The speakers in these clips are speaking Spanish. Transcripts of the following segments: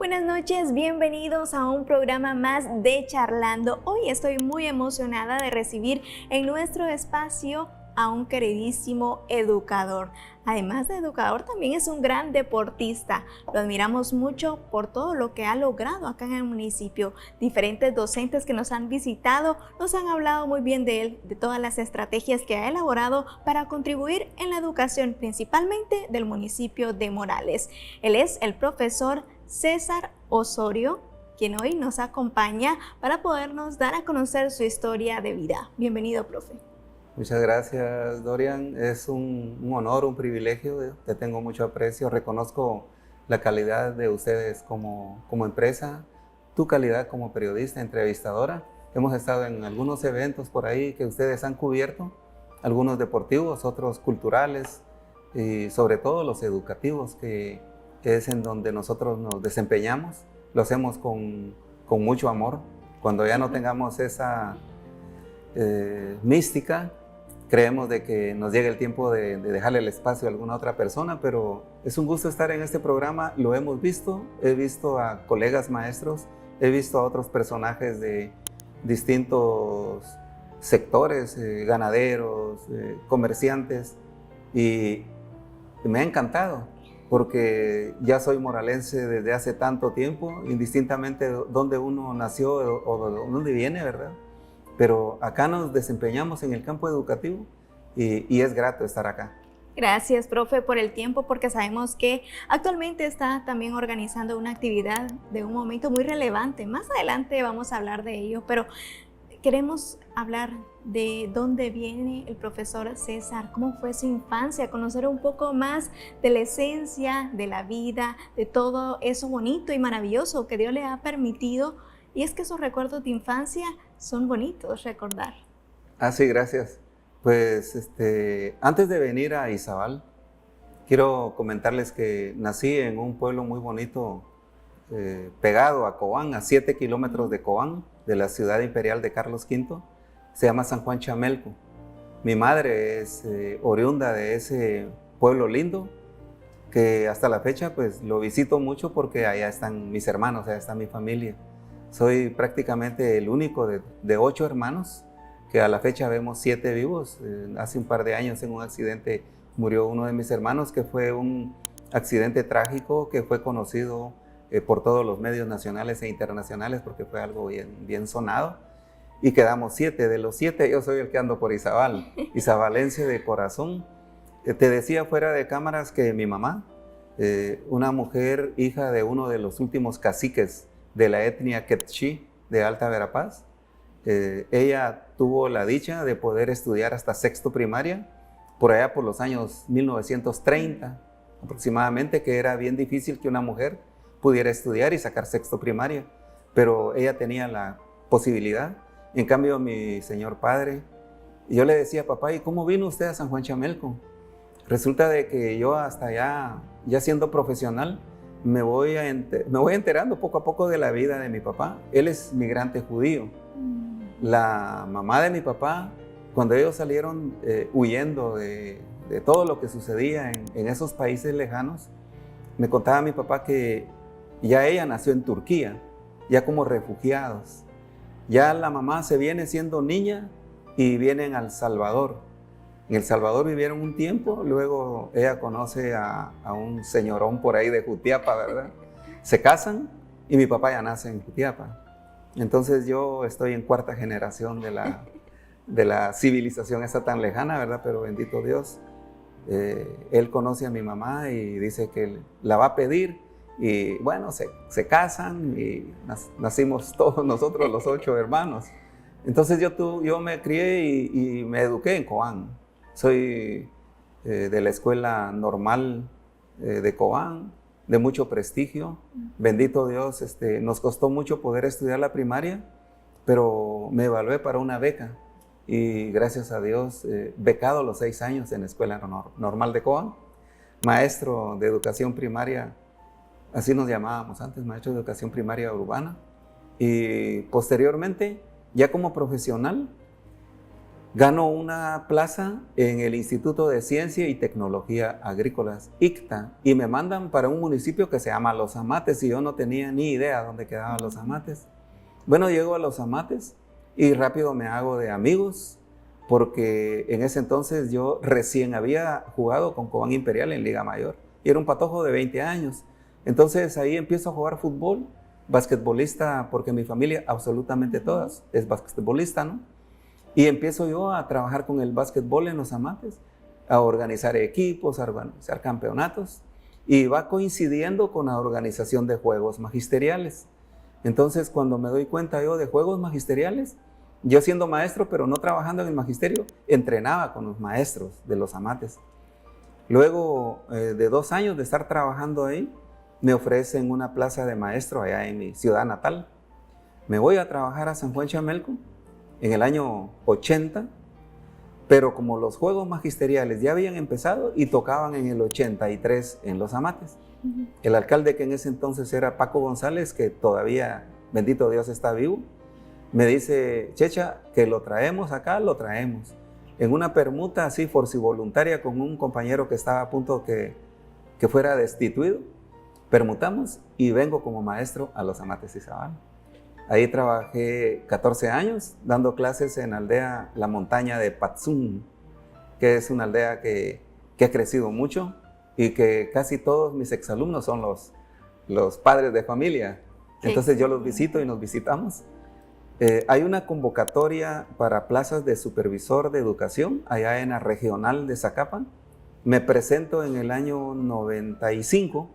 Buenas noches, bienvenidos a un programa más de Charlando. Hoy estoy muy emocionada de recibir en nuestro espacio a un queridísimo educador. Además de educador, también es un gran deportista. Lo admiramos mucho por todo lo que ha logrado acá en el municipio. Diferentes docentes que nos han visitado nos han hablado muy bien de él, de todas las estrategias que ha elaborado para contribuir en la educación, principalmente del municipio de Morales. Él es el profesor César Osorio, quien hoy nos acompaña para podernos dar a conocer su historia de vida. Bienvenido, profe. Muchas gracias, Dorian. Es un honor, un privilegio. Te tengo mucho aprecio. Reconozco la calidad de ustedes como empresa, tu calidad como periodista, entrevistadora. Hemos estado en algunos eventos por ahí que ustedes han cubierto, algunos deportivos, otros culturales y sobre todo los educativos, que es en donde nosotros nos desempeñamos. Lo hacemos con mucho amor. Cuando ya no tengamos esa mística, creemos de que nos llega el tiempo de dejarle el espacio a alguna otra persona, pero es un gusto estar en este programa. Lo hemos visto, he visto a colegas maestros, he visto a otros personajes de distintos sectores, ganaderos, comerciantes, y me ha encantado porque ya soy moralense desde hace tanto tiempo, indistintamente de dónde uno nació o de dónde viene, ¿verdad? Pero acá nos desempeñamos en el campo educativo y es grato estar acá. Gracias, profe, por el tiempo, porque sabemos que actualmente está también organizando una actividad de un momento muy relevante. Más adelante vamos a hablar de ello, pero queremos hablar de dónde viene el profesor César, cómo fue su infancia, conocer un poco más de la esencia de la vida, de todo eso bonito y maravilloso que Dios le ha permitido. Y es que esos recuerdos de infancia son bonitos recordar. Ah, sí, gracias. Pues antes de venir a Izabal, quiero comentarles que nací en un pueblo muy bonito, pegado a Cobán, a 7 kilómetros de Cobán, de la ciudad imperial de Carlos V. Se llama San Juan Chamelco. Mi madre es oriunda de ese pueblo lindo, que hasta la fecha pues lo visito mucho porque allá están mis hermanos, allá está mi familia. Soy prácticamente el único de 8 hermanos, que a la fecha vemos 7 vivos. Hace un par de años en un accidente murió uno de mis hermanos, que fue un accidente trágico que fue conocido por todos los medios nacionales e internacionales porque fue algo bien sonado. Y quedamos 7. De los 7 yo soy el que ando por Izabal, izabalense de corazón. Te decía fuera de cámaras que mi mamá, una mujer hija de uno de los últimos caciques de la etnia Quechí de Alta Verapaz, ella tuvo la dicha de poder estudiar hasta sexto primaria, por allá por los años 1930 aproximadamente, que era bien difícil que una mujer pudiera estudiar y sacar sexto primaria, pero ella tenía la posibilidad. En cambio, mi señor padre, yo le decía: papá, ¿y cómo vino usted a San Juan Chamelco? Resulta de que yo hasta allá, ya siendo profesional, me voy enterando poco a poco de la vida de mi papá. Él es migrante judío. La mamá de mi papá, cuando ellos salieron huyendo de todo lo que sucedía en esos países lejanos, me contaba mi papá que ya ella nació en Turquía, ya como refugiados. Ya la mamá se viene siendo niña y vienen al Salvador. En El Salvador vivieron un tiempo, luego ella conoce a un señorón por ahí de Jutiapa, ¿verdad? Se casan y mi papá ya nace en Jutiapa. Entonces yo estoy en 4ª generación de la civilización esa tan lejana, ¿verdad? Pero bendito Dios, él conoce a mi mamá y dice que la va a pedir. Y bueno, se casan y nacimos todos nosotros los 8 hermanos. Entonces yo me crié y me eduqué en Cobán. Soy de la escuela normal de Cobán, de mucho prestigio. Bendito Dios, nos costó mucho poder estudiar la primaria, pero me evalué para una beca. Y gracias a Dios, becado los 6 años en la escuela normal de Cobán. Maestro de educación primaria, así nos llamábamos antes, maestro de educación primaria urbana. Y posteriormente, ya como profesional, Gano una plaza en el Instituto de Ciencia y Tecnología Agrícolas, ICTA, y me mandan para un municipio que se llama Los Amates, y yo no tenía ni idea dónde quedaban Los Amates. Bueno, llego a Los Amates y rápido me hago de amigos, porque en ese entonces yo recién había jugado con Cobán Imperial en Liga Mayor, y era un patojo de 20 años. Entonces ahí empiezo a jugar fútbol, basquetbolista, porque mi familia, absolutamente todas, es basquetbolista, ¿no? Y empiezo yo a trabajar con el básquetbol en Los Amates, a organizar equipos, a organizar campeonatos, y va coincidiendo con la organización de juegos magisteriales. Entonces, cuando me doy cuenta yo de juegos magisteriales, yo siendo maestro, pero no trabajando en el magisterio, entrenaba con los maestros de Los Amates. Luego de 2 años de estar trabajando ahí, me ofrecen una plaza de maestro allá en mi ciudad natal. Me voy a trabajar a San Juan Chamelco en el año 80, pero como los juegos magisteriales ya habían empezado y tocaban en el 83 en Los Amates. El alcalde, que en ese entonces era Paco González, que todavía, bendito Dios, está vivo, me dice: Checha, que lo traemos acá, lo traemos. En una permuta así forcivoluntaria con un compañero que estaba a punto que fuera destituido, permutamos y vengo como maestro a Los Amates Izabal. Ahí trabajé 14 años dando clases en la aldea La Montaña de Patzún, que es una aldea que ha crecido mucho y que casi todos mis exalumnos son los padres de familia. Entonces yo los visito y nos visitamos. Hay una convocatoria para plazas de supervisor de educación allá en la regional de Zacapa. Me presento en el año 95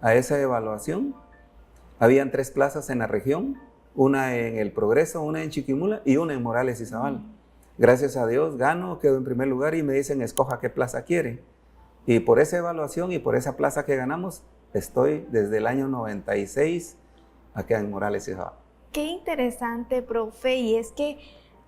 a esa evaluación. Habían 3 plazas en la región, una en El Progreso, una en Chiquimula y una en Morales Izabal. Gracias a Dios gano, quedo en primer lugar y me dicen: escoja qué plaza quiere. Y por esa evaluación y por esa plaza que ganamos, estoy desde el año 96 acá en Morales Izabal. Qué interesante, profe, y es que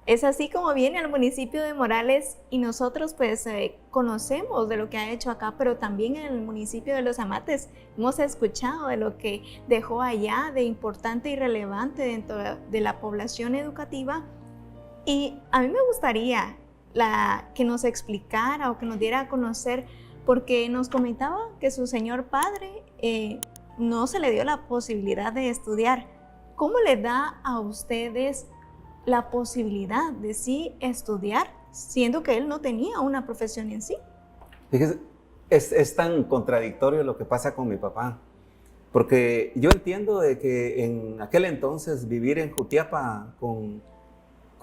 es así como viene al municipio de Morales y nosotros pues conocemos de lo que ha hecho acá, pero también en el municipio de Los Amates hemos escuchado de lo que dejó allá de importante y relevante dentro de la población educativa. Y a mí me gustaría que nos explicara o que nos diera a conocer, porque nos comentaba que su señor padre no se le dio la posibilidad de estudiar. ¿Cómo le da a ustedes la posibilidad de sí estudiar, siendo que él no tenía una profesión en sí? Fíjese, es tan contradictorio lo que pasa con mi papá, porque yo entiendo de que en aquel entonces vivir en Jutiapa con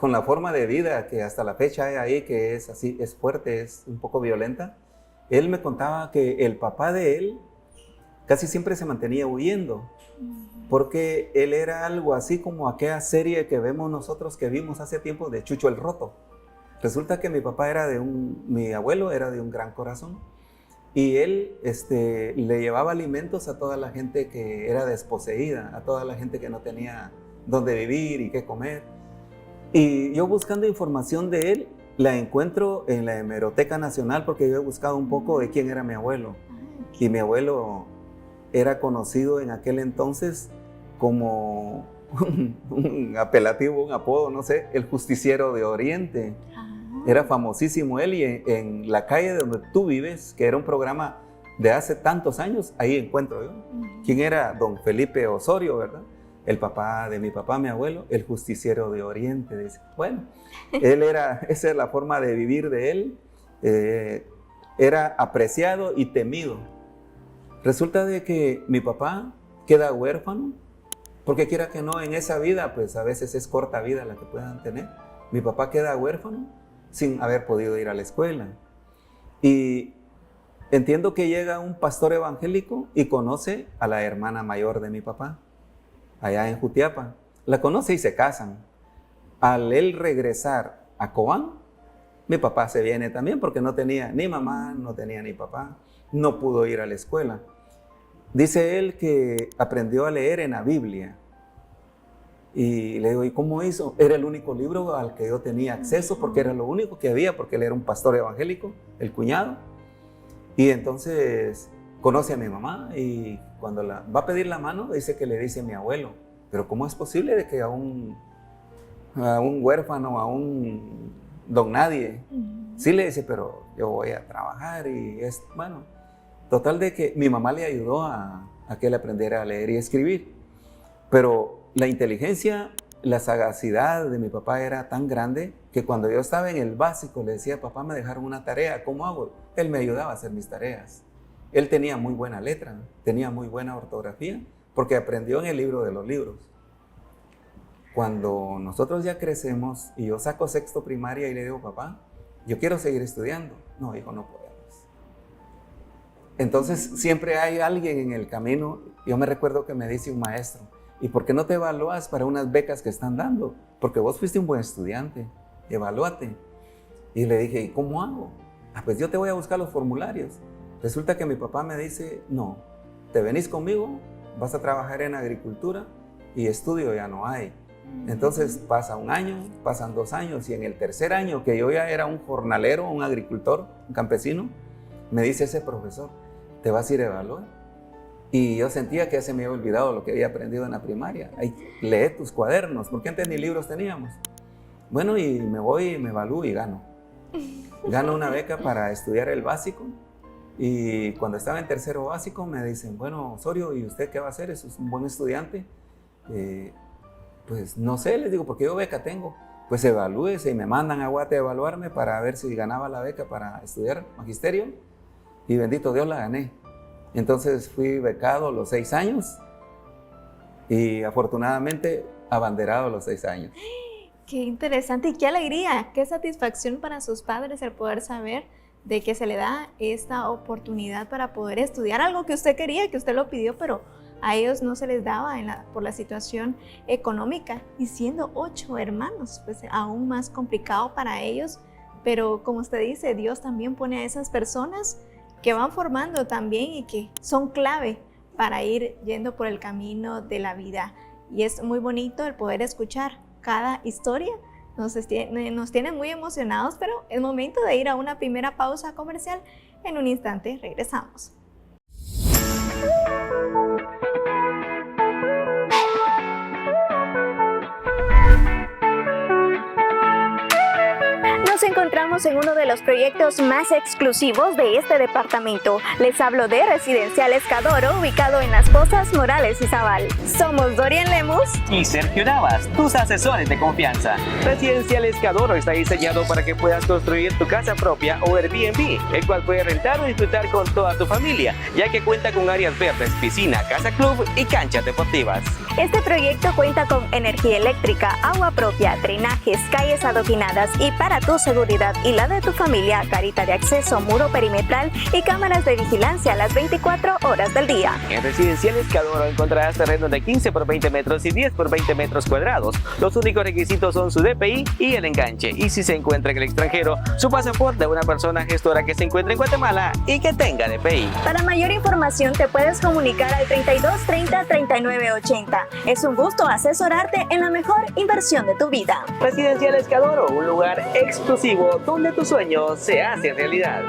la forma de vida que hasta la fecha hay ahí, que es así, es fuerte, es un poco violenta. Él me contaba que el papá de él casi siempre se mantenía huyendo, porque él era algo así como aquella serie que vemos nosotros, que vimos hace tiempo, de Chucho el Roto. Resulta que mi papá mi abuelo era de un gran corazón, y él le llevaba alimentos a toda la gente que era desposeída, a toda la gente que no tenía dónde vivir y qué comer. Y yo buscando información de él, la encuentro en la Hemeroteca Nacional, porque yo he buscado un poco de quién era mi abuelo. Y mi abuelo era conocido en aquel entonces como un apelativo, un apodo, no sé, el Justiciero de Oriente. Era famosísimo él, y en la calle donde tú vives, que era un programa de hace tantos años, ahí encuentro yo quién era don Felipe Osorio, ¿verdad? El papá de mi papá, mi abuelo, el Justiciero de Oriente. Dice. Bueno, esa es la forma de vivir de él. Era apreciado y temido. Resulta de que mi papá queda huérfano, porque quiera que no, en esa vida, pues a veces es corta vida la que puedan tener. Mi papá queda huérfano sin haber podido ir a la escuela. Y entiendo que llega un pastor evangélico y conoce a la hermana mayor de mi papá, allá en Jutiapa. La conoce y se casan. Al él regresar a Cobán, mi papá se viene también, porque no tenía ni mamá, no tenía ni papá, no pudo ir a la escuela. Dice él que aprendió a leer en la Biblia. Y le digo: ¿y cómo hizo? Era el único libro al que yo tenía acceso, porque era lo único que había, porque él era un pastor evangélico, el cuñado. Y entonces conoce a mi mamá, y cuando va a pedir la mano, dice que le dice a mi abuelo: ¿pero cómo es posible de que a un huérfano, a un don nadie. Sí le dice, pero yo voy a trabajar y es, bueno, total de que mi mamá le ayudó a que él aprendiera a leer y escribir. Pero la inteligencia, la sagacidad de mi papá era tan grande que cuando yo estaba en el básico le decía, papá, me dejaron una tarea, ¿cómo hago? Él me ayudaba a hacer mis tareas. Él tenía muy buena letra, tenía muy buena ortografía, porque aprendió en el libro de los libros. Cuando nosotros ya crecemos y yo saco sexto primaria y le digo, papá, yo quiero seguir estudiando. No, hijo, no podemos. Entonces siempre hay alguien en el camino. Yo me recuerdo que me dice un maestro, ¿y por qué no te evalúas para unas becas que están dando? Porque vos fuiste un buen estudiante, evalúate. Y le dije, ¿y cómo hago? Pues yo te voy a buscar los formularios. Resulta que mi papá me dice, no, te venís conmigo, vas a trabajar en agricultura y estudio ya no hay. Entonces pasa un año, pasan 2 años y en el tercer año que yo ya era un jornalero, un agricultor, un campesino, me dice ese profesor, te vas a ir a evaluar. Y yo sentía que ya se me había olvidado lo que había aprendido en la primaria. Ahí, lee tus cuadernos, porque antes ni libros teníamos. Bueno, y me voy y me evalúo y gano. Gano una beca para estudiar el básico. Y cuando estaba en tercero básico me dicen, bueno, Osorio, ¿y usted qué va a hacer? ¿Es un buen estudiante? Pues no sé, les digo, porque yo beca tengo. Pues evalúese y me mandan a Guate a evaluarme para ver si ganaba la beca para estudiar magisterio. Y bendito Dios, la gané. Entonces fui becado los 6 años y afortunadamente abanderado los 6 años. Qué interesante y qué alegría, qué satisfacción para sus padres el poder saber de que se le da esta oportunidad para poder estudiar algo que usted quería, que usted lo pidió, pero a ellos no se les daba por la situación económica. Y siendo 8 hermanos, pues aún más complicado para ellos. Pero como usted dice, Dios también pone a esas personas que van formando también y que son clave para ir yendo por el camino de la vida. Y es muy bonito el poder escuchar cada historia. Nos tiene muy emocionados, pero es momento de ir a una primera pausa comercial. En un instante regresamos. Nos encontramos en uno de los proyectos más exclusivos de este departamento. Les hablo de Residenciales Cadoro, ubicado en Las Pozas, Morales y Zabal. Somos Dorian Lemus y Sergio Navas, tus asesores de confianza. Residenciales Cadoro está diseñado para que puedas construir tu casa propia o Airbnb, el cual puedes rentar o disfrutar con toda tu familia, ya que cuenta con áreas verdes, piscina, casa club y canchas deportivas. Este proyecto cuenta con energía eléctrica, agua propia, drenajes, calles adoquinadas y para tu seguridad y la de tu familia, garita de acceso, muro perimetral y cámaras de vigilancia las 24 horas del día. En Residenciales Cadoro encontrarás terrenos de 15 por 20 metros y 10 por 20 metros cuadrados. Los únicos requisitos son su DPI y el enganche. Y si se encuentra en el extranjero, su pasaporte de una persona gestora que se encuentre en Guatemala y que tenga DPI. Para mayor información te puedes comunicar al 32 30 39 80. Es un gusto asesorarte en la mejor inversión de tu vida. Residenciales Cadoro, un lugar exclusivo donde tus sueños se hacen realidad.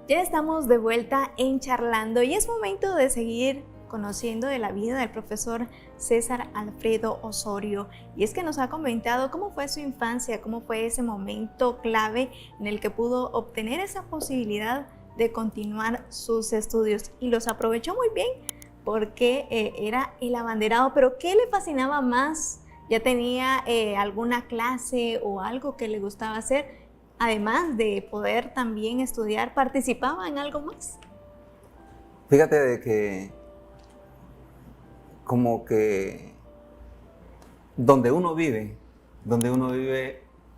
Estamos de vuelta en Charlando y es momento de seguir conociendo de la vida del profesor César Alfredo Osorio. Y es que nos ha comentado cómo fue su infancia, cómo fue ese momento clave en el que pudo obtener esa posibilidad de continuar sus estudios y los aprovechó muy bien porque era el abanderado, pero ¿qué le fascinaba más? ¿Ya tenía alguna clase o algo que le gustaba hacer? Además de poder también estudiar, ¿participaba en algo más? Fíjate de que como que donde uno vive,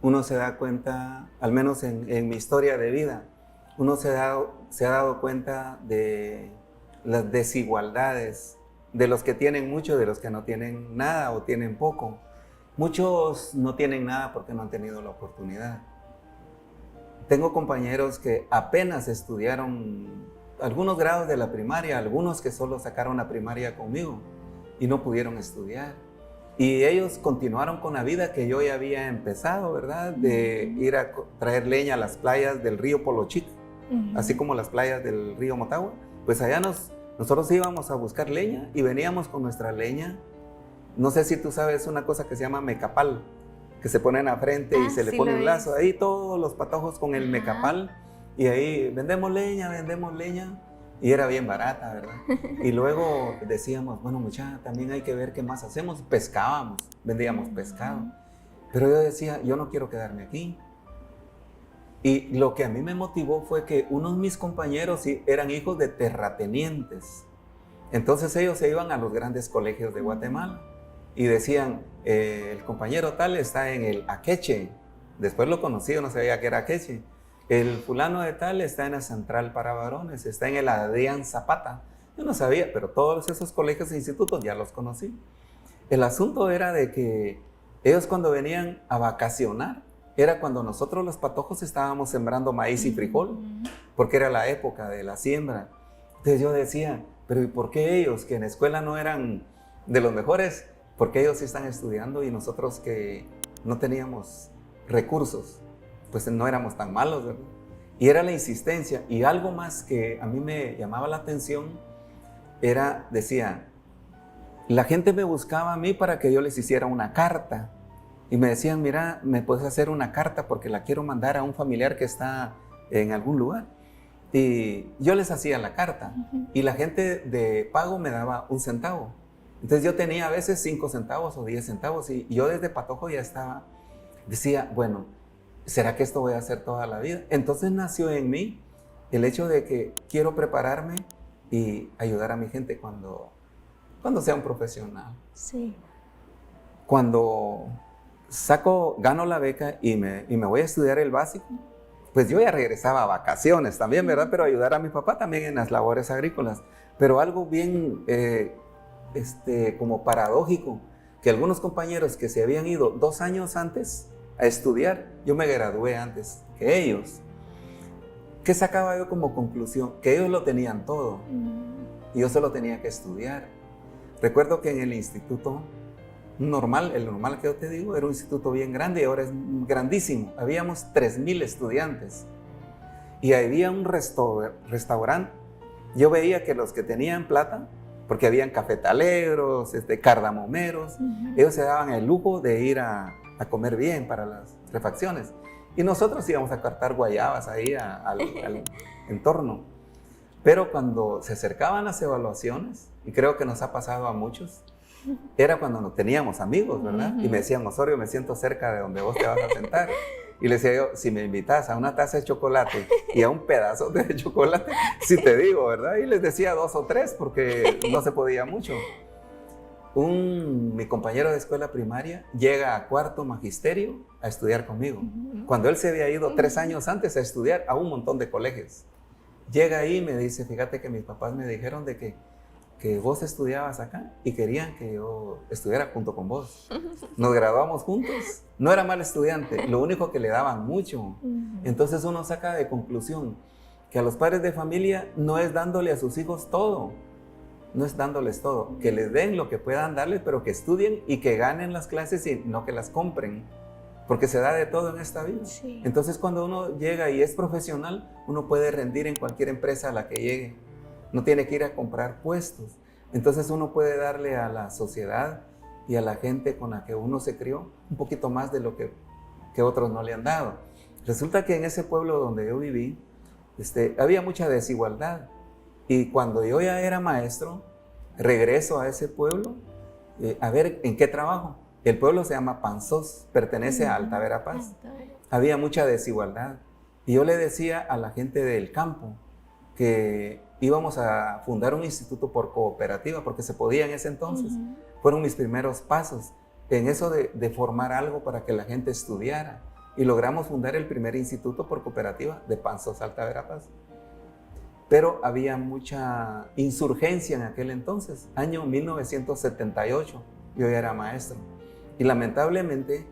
uno se da cuenta, al menos en mi historia de vida, uno se ha dado cuenta de las desigualdades, de los que tienen mucho, de los que no tienen nada o tienen poco. Muchos no tienen nada porque no han tenido la oportunidad. Tengo compañeros que apenas estudiaron algunos grados de la primaria, algunos que solo sacaron la primaria conmigo y no pudieron estudiar. Y ellos continuaron con la vida que yo ya había empezado, ¿verdad? De ir a traer leña a las playas del río Polochic, así como las playas del río Motagua. Pues allá nosotros íbamos a buscar leña y veníamos con nuestra leña. No sé si tú sabes una cosa que se llama mecapal, que se pone en la frente y se le pone un lazo. Ahí todos los patojos con el mecapal y ahí vendemos leña. Y era bien barata, ¿verdad? Y luego decíamos, bueno, muchacha, también hay que ver qué más hacemos. Pescábamos, vendíamos pescado. Pero yo decía, yo no quiero quedarme aquí. Y lo que a mí me motivó fue que unos de mis compañeros eran hijos de terratenientes. Entonces ellos se iban a los grandes colegios de Guatemala y decían, el compañero tal está en el Akeche. Después lo conocí, yo no sabía que era Akeche. El fulano de tal está en la Central para Varones, está en el Adrián Zapata. Yo no sabía, pero todos esos colegios e institutos ya los conocí. El asunto era de que ellos cuando venían a vacacionar, era cuando nosotros los patojos estábamos sembrando maíz y frijol, porque era la época de la siembra. Entonces yo decía, pero ¿y por qué ellos, que en la escuela no eran de los mejores, por qué ellos sí están estudiando y nosotros que no teníamos recursos? Pues no éramos tan malos, ¿verdad? Y era la insistencia. Y algo más que a mí me llamaba la atención era, decía, la gente me buscaba a mí para que yo les hiciera una carta. Y me decían, mira, ¿me puedes hacer una carta? Porque la quiero mandar a un familiar que está en algún lugar. Y yo les hacía la carta. Y la gente de pago me daba 1 centavo. Entonces yo tenía a veces 5 centavos o 10 centavos. Y yo desde patojo ya estaba, decía, bueno, ¿será que esto voy a hacer toda la vida? Entonces nació en mí el hecho de que quiero prepararme y ayudar a mi gente cuando sea un profesional. Sí. Cuando gano la beca y me voy a estudiar el básico, pues yo ya regresaba a vacaciones también, ¿verdad? Pero ayudar a mi papá también en las labores agrícolas. Pero algo bien como paradójico, que algunos compañeros que se habían ido 2 años antes a estudiar, yo me gradué antes que ellos. ¿Qué sacaba yo como conclusión? Que ellos lo tenían todo y yo solo tenía que estudiar. Recuerdo que en el instituto normal, el normal que yo te digo, era un instituto bien grande y ahora es grandísimo. Habíamos 3,000 estudiantes y había un restaurante. Yo veía que los que tenían plata, porque habían cafetaleros, cardamomeros, ellos se daban el lujo de ir a comer bien para las refacciones. Y nosotros íbamos a cortar guayabas ahí al entorno. Pero cuando se acercaban las evaluaciones, y creo que nos ha pasado a muchos, era cuando no teníamos amigos, ¿verdad? Y me decían, Osorio, me siento cerca de donde vos te vas a sentar. Y le decía yo, si me invitas a una taza de chocolate y a un pedazo de chocolate, sí te digo, ¿verdad? Y les decía 2 o 3 porque no se podía mucho. Mi compañero de escuela primaria llega a 4º magisterio a estudiar conmigo, cuando él se había ido 3 años antes a estudiar a un montón de colegios. Llega ahí y me dice, fíjate que mis papás me dijeron de que vos estudiabas acá y querían que yo estudiara junto con vos. Nos graduamos juntos, no era mal estudiante, lo único que le daban mucho. Entonces uno saca de conclusión que a los padres de familia no es dándole a sus hijos todo, no es dándoles todo, que les den lo que puedan darles, pero que estudien y que ganen las clases y no que las compren, porque se da de todo en esta vida. Sí. Entonces cuando uno llega y es profesional, uno puede rendir en cualquier empresa a la que llegue, no tiene que ir a comprar puestos. Entonces uno puede darle a la sociedad y a la gente con la que uno se crió un poquito más de lo que otros no le han dado. Resulta que en ese pueblo donde yo viví, había mucha desigualdad. Y cuando yo ya era maestro, regreso a ese pueblo a ver en qué trabajo. El pueblo se llama Panzós, pertenece a Alta Verapaz. Había mucha desigualdad. Y yo le decía a la gente del campo que íbamos a fundar un instituto por cooperativa, porque se podía en ese entonces. Fueron mis primeros pasos en eso de formar algo para que la gente estudiara. Y logramos fundar el primer instituto por cooperativa de Panzós, Alta Verapaz. Pero había mucha insurgencia en aquel entonces, año 1978, yo ya era maestro. Y lamentablemente,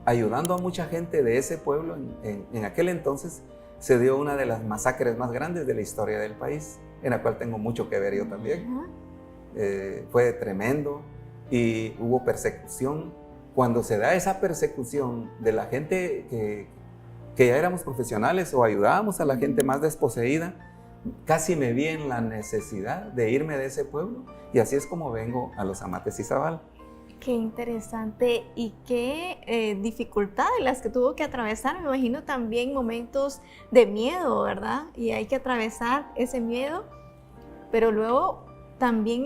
ayudando a mucha gente de ese pueblo en aquel entonces, se dio una de las masacres más grandes de la historia del país, en la cual tengo mucho que ver yo también. Fue tremendo y hubo persecución. Cuando se da esa persecución de la gente que ya éramos profesionales o ayudábamos a la gente más desposeída, casi me vi en la necesidad de irme de ese pueblo, y así es como vengo a los Amates Izabal. Qué interesante y qué dificultades las que tuvo que atravesar. Me imagino también momentos de miedo, ¿verdad? Y hay que atravesar ese miedo, pero luego también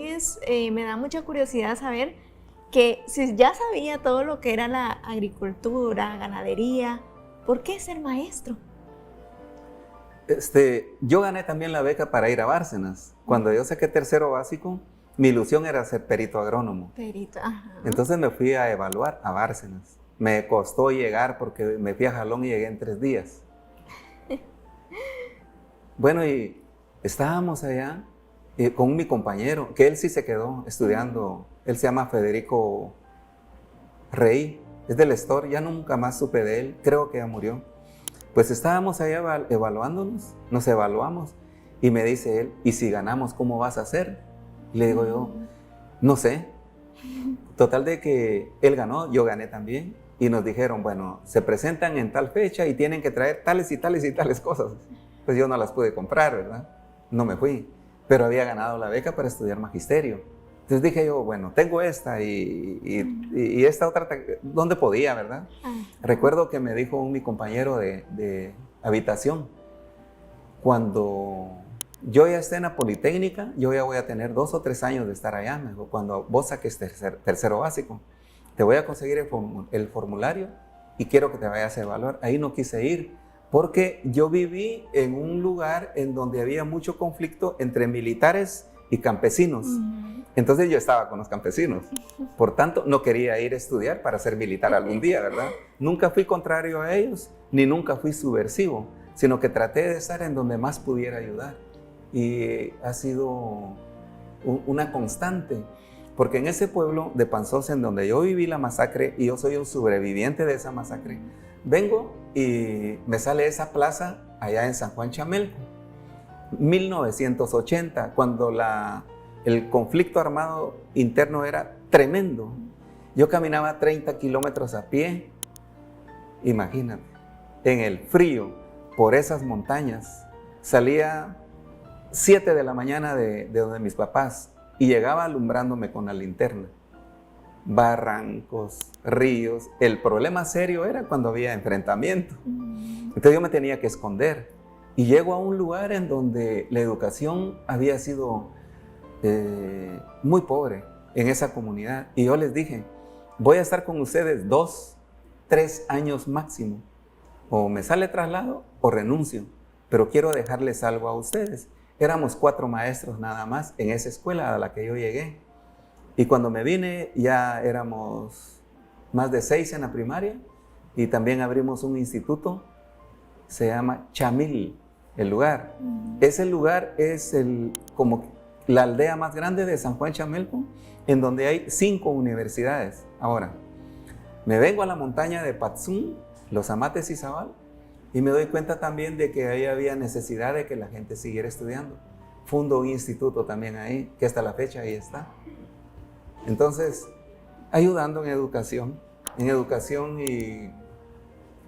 me da mucha curiosidad saber que si ya sabía todo lo que era la agricultura, ganadería, ¿por qué ser maestro? Yo gané también la beca para ir a Bárcenas. Cuando yo saqué tercero básico, mi ilusión era ser perito agrónomo. Perito, ajá. Entonces me fui a evaluar a Bárcenas. Me costó llegar porque me fui a Jalón y llegué en 3 días. Bueno, y estábamos allá con mi compañero, que él sí se quedó estudiando. Él se llama Federico Rey, es del Estor, ya nunca más supe de él, creo que ya murió. Pues estábamos allá evaluándonos, nos evaluamos, y me dice él, ¿y si ganamos, cómo vas a hacer? Le digo yo, no sé. Total de que él ganó, yo gané también, y nos dijeron, bueno, se presentan en tal fecha y tienen que traer tales y tales y tales cosas. Pues yo no las pude comprar, ¿verdad? No me fui, pero había ganado la beca para estudiar magisterio. Entonces dije yo, bueno, tengo esta y esta otra, ¿dónde podía, verdad? Recuerdo que me dijo mi compañero de habitación, cuando yo ya esté en la Politécnica, yo ya voy a tener 2 o 3 años de estar allá. Me dijo, cuando vos saques tercero básico, te voy a conseguir el formulario y quiero que te vayas a evaluar. Ahí no quise ir, porque yo viví en un lugar en donde había mucho conflicto entre militares y campesinos. Entonces yo estaba con los campesinos. Por tanto, no quería ir a estudiar para ser militar algún día, ¿verdad? Nunca fui contrario a ellos, ni nunca fui subversivo, sino que traté de estar en donde más pudiera ayudar. Y ha sido una constante, porque en ese pueblo de Panzós, en donde yo viví la masacre, y yo soy un sobreviviente de esa masacre, vengo y me sale esa plaza allá en San Juan Chamelco, 1980, cuando el conflicto armado interno era tremendo. Yo caminaba 30 kilómetros a pie, imagínate, en el frío, por esas montañas. Salía 7 de la mañana de donde mis papás y llegaba alumbrándome con la linterna. Barrancos, ríos. El problema serio era cuando había enfrentamiento. Entonces yo me tenía que esconder. Y llego a un lugar en donde la educación había sido muy pobre en esa comunidad. Y yo les dije, voy a estar con ustedes 2, 3 años máximo. O me sale traslado o renuncio. Pero quiero dejarles algo a ustedes. Éramos 4 maestros nada más en esa escuela a la que yo llegué. Y cuando me vine ya éramos más de 6 en la primaria. Y también abrimos un instituto. Se llama Chamil, el lugar. Ese lugar es como la aldea más grande de San Juan Chamelco, en donde hay 5 universidades. Ahora, me vengo a la montaña de Patzún, los Amates Izabal, y me doy cuenta también de que ahí había necesidad de que la gente siguiera estudiando. Fundo un instituto también ahí, que hasta la fecha ahí está. Entonces, ayudando en educación y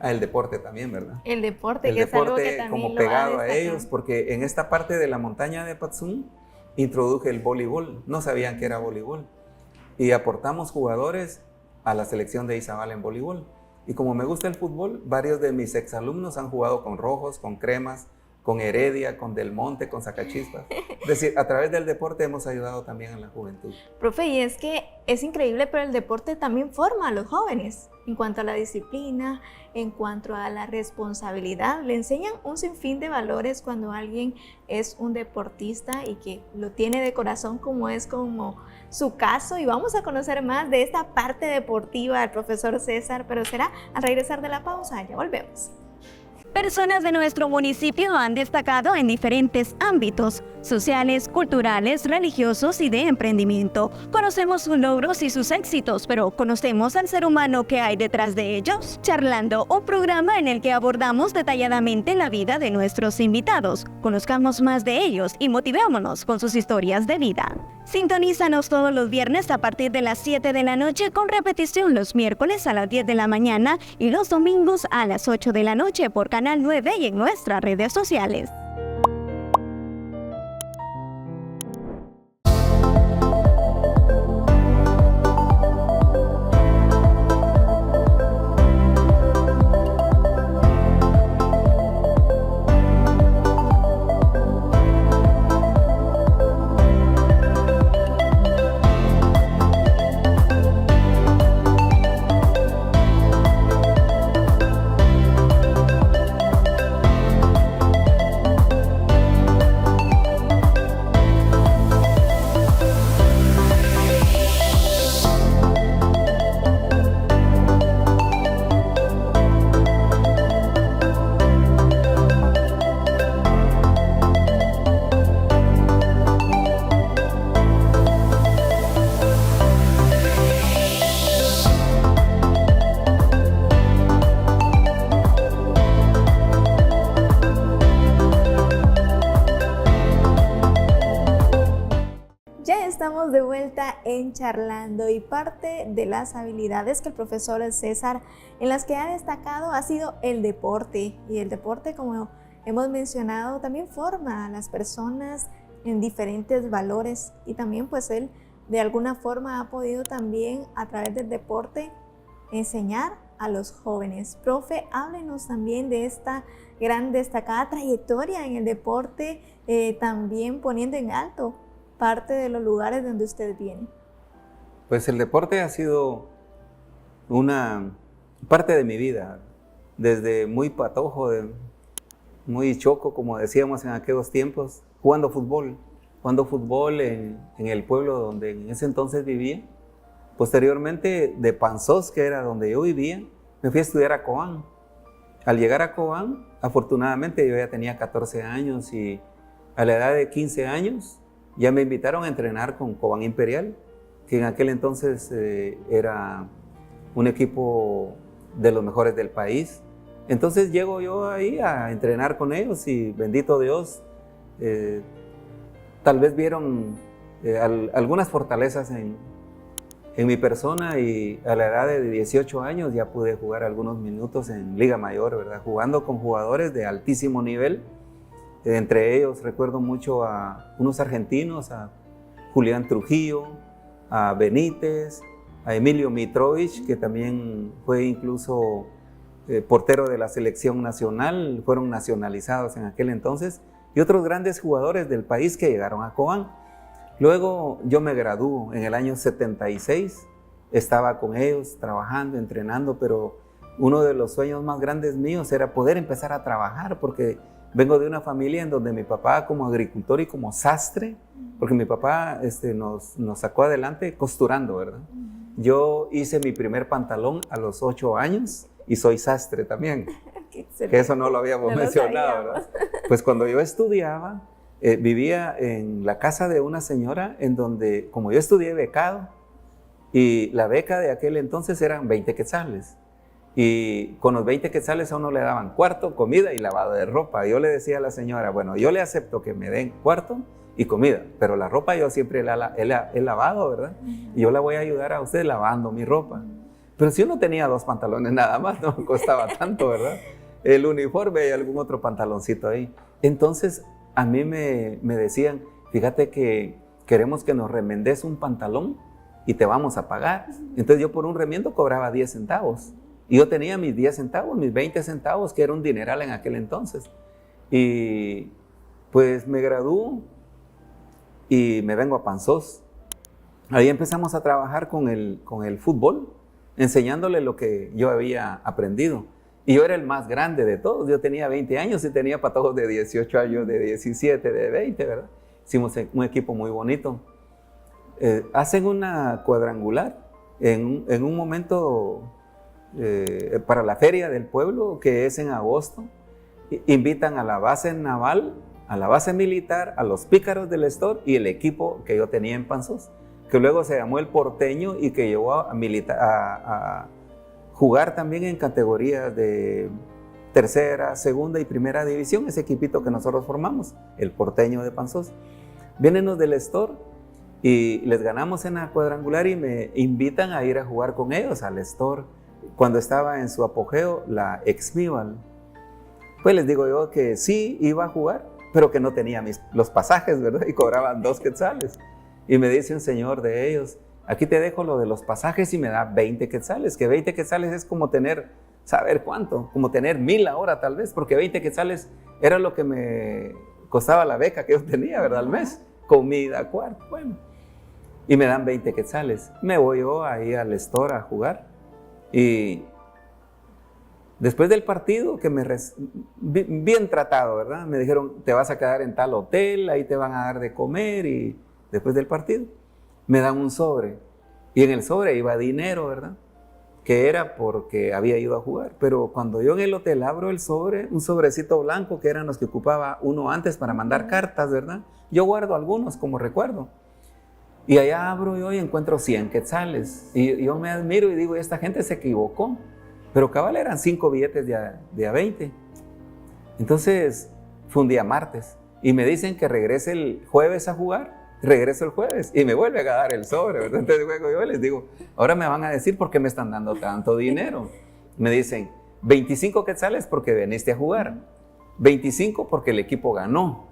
el deporte también, ¿verdad? El deporte, que es algo que también como lo pegado va a ellos, porque en esta parte de la montaña de Patzún introduje el voleibol. No sabían que era voleibol. Y aportamos jugadores a la selección de Izabal en voleibol. Y como me gusta el fútbol, varios de mis exalumnos han jugado con rojos, con cremas, con Heredia, con Del Monte, con Zacachispas. Es decir, a través del deporte hemos ayudado también a la juventud. Profe, y es que es increíble, pero el deporte también forma a los jóvenes en cuanto a la disciplina, en cuanto a la responsabilidad. Le enseñan un sinfín de valores cuando alguien es un deportista y que lo tiene de corazón, como es como su caso. Y vamos a conocer más de esta parte deportiva del profesor César, pero será al regresar de la pausa. Ya volvemos. Personas de nuestro municipio han destacado en diferentes ámbitos sociales, culturales, religiosos y de emprendimiento. Conocemos sus logros y sus éxitos, pero ¿conocemos al ser humano que hay detrás de ellos? Charlando, un programa en el que abordamos detalladamente la vida de nuestros invitados. Conozcamos más de ellos y motivémonos con sus historias de vida. Sintonízanos todos los viernes a partir de las 7 de la noche, con repetición los miércoles a las 10 de la mañana y los domingos a las 8 de la noche por Canal 9 y en nuestras redes sociales. Estamos de vuelta en Charlando y parte de las habilidades que el profesor César en las que ha destacado ha sido el deporte, y el deporte, como hemos mencionado, también forma a las personas en diferentes valores, y también pues él de alguna forma ha podido también a través del deporte enseñar a los jóvenes. Profe, háblenos también de esta gran destacada trayectoria en el deporte, también poniendo en alto parte de los lugares donde usted viene. Pues el deporte ha sido una parte de mi vida, desde muy patojo, muy choco, como decíamos en aquellos tiempos, jugando fútbol en el pueblo donde en ese entonces vivía. Posteriormente, de Panzós, que era donde yo vivía, me fui a estudiar a Cobán. Al llegar a Cobán, afortunadamente yo ya tenía 14 años y a la edad de 15 años ya me invitaron a entrenar con Cobán Imperial, que en aquel entonces era un equipo de los mejores del país. Entonces llego yo ahí a entrenar con ellos y bendito Dios, tal vez vieron algunas fortalezas en mi persona, y a la edad de 18 años ya pude jugar algunos minutos en Liga Mayor, ¿verdad? Jugando con jugadores de altísimo nivel. Entre ellos recuerdo mucho a unos argentinos, a Julián Trujillo, a Benítez, a Emilio Mitrovic, que también fue incluso portero de la selección nacional, fueron nacionalizados en aquel entonces, y otros grandes jugadores del país que llegaron a Cobán. Luego yo me graduó en el año 76, estaba con ellos trabajando, entrenando, pero uno de los sueños más grandes míos era poder empezar a trabajar, porque vengo de una familia en donde mi papá, como agricultor y como sastre, porque mi papá nos sacó adelante costurando, ¿verdad? Yo hice mi primer pantalón a los 8 años y soy sastre también, que eso no lo habíamos mencionado, ¿verdad? Pues cuando yo estudiaba, vivía en la casa de una señora en donde, como yo estudié becado, y la beca de aquel entonces eran 20 quetzales. Y con los 20 quetzales a uno le daban cuarto, comida y lavado de ropa. Yo le decía a la señora, bueno, yo le acepto que me den cuarto y comida, pero la ropa yo siempre la he lavado, ¿verdad? Y yo la voy a ayudar a usted lavando mi ropa. Pero si uno tenía 2 pantalones nada más, no me costaba tanto, ¿verdad? El uniforme y algún otro pantaloncito ahí. Entonces a mí me decían, fíjate que queremos que nos remendes un pantalón y te vamos a pagar. Entonces yo por un remiendo cobraba 10 centavos. Y yo tenía mis 10 centavos, mis 20 centavos, que era un dineral en aquel entonces. Y pues me gradúo y me vengo a Panzós. Ahí empezamos a trabajar con el fútbol, enseñándole lo que yo había aprendido. Y yo era el más grande de todos. Yo tenía 20 años y tenía patojos de 18 años, de 17, de 20, ¿verdad? Hicimos un equipo muy bonito. Hacen una cuadrangular en un momento para la feria del pueblo, que es en agosto. Invitan a la base naval, a la base militar, a los Pícaros del Estor y el equipo que yo tenía en Panzós, que luego se llamó el Porteño y que llegó a jugar también en categorías de tercera, segunda y primera división, ese equipito que nosotros formamos, el Porteño de Panzós. Vienen los del Estor y les ganamos en la cuadrangular y me invitan a ir a jugar con ellos al Estor, cuando estaba en su apogeo la Exmival. Pues les digo yo que sí iba a jugar, pero que no tenía los pasajes, ¿verdad? Y cobraban 2 quetzales. Y me dice un señor de ellos, aquí te dejo lo de los pasajes y me da 20 quetzales, que 20 quetzales es como tener, ¿saber cuánto? Como tener 1000 ahora tal vez, porque 20 quetzales era lo que me costaba la beca que yo tenía, ¿verdad? Al mes, comida, cuarto, bueno. Y me dan 20 quetzales. Me voy yo ahí al Estor a jugar. Y después del partido, que bien tratado, ¿verdad? Me dijeron, te vas a quedar en tal hotel, ahí te van a dar de comer. Y después del partido me dan un sobre. Y en el sobre iba dinero, ¿verdad? Que era porque había ido a jugar. Pero cuando yo en el hotel abro el sobre, un sobrecito blanco, que eran los que ocupaba uno antes para mandar cartas, ¿verdad? Yo guardo algunos como recuerdo. Y allá abro yo y encuentro 100 quetzales. Y yo me admiro y digo, esta gente se equivocó. Pero cabal eran 5 billetes de a 20. Entonces fue un día martes. Y me dicen que regrese el jueves a jugar. Regreso el jueves y me vuelve a dar el sobre, ¿verdad? Entonces yo les digo, ahora me van a decir por qué me están dando tanto dinero. Me dicen, 25 quetzales porque viniste a jugar. 25 porque el equipo ganó.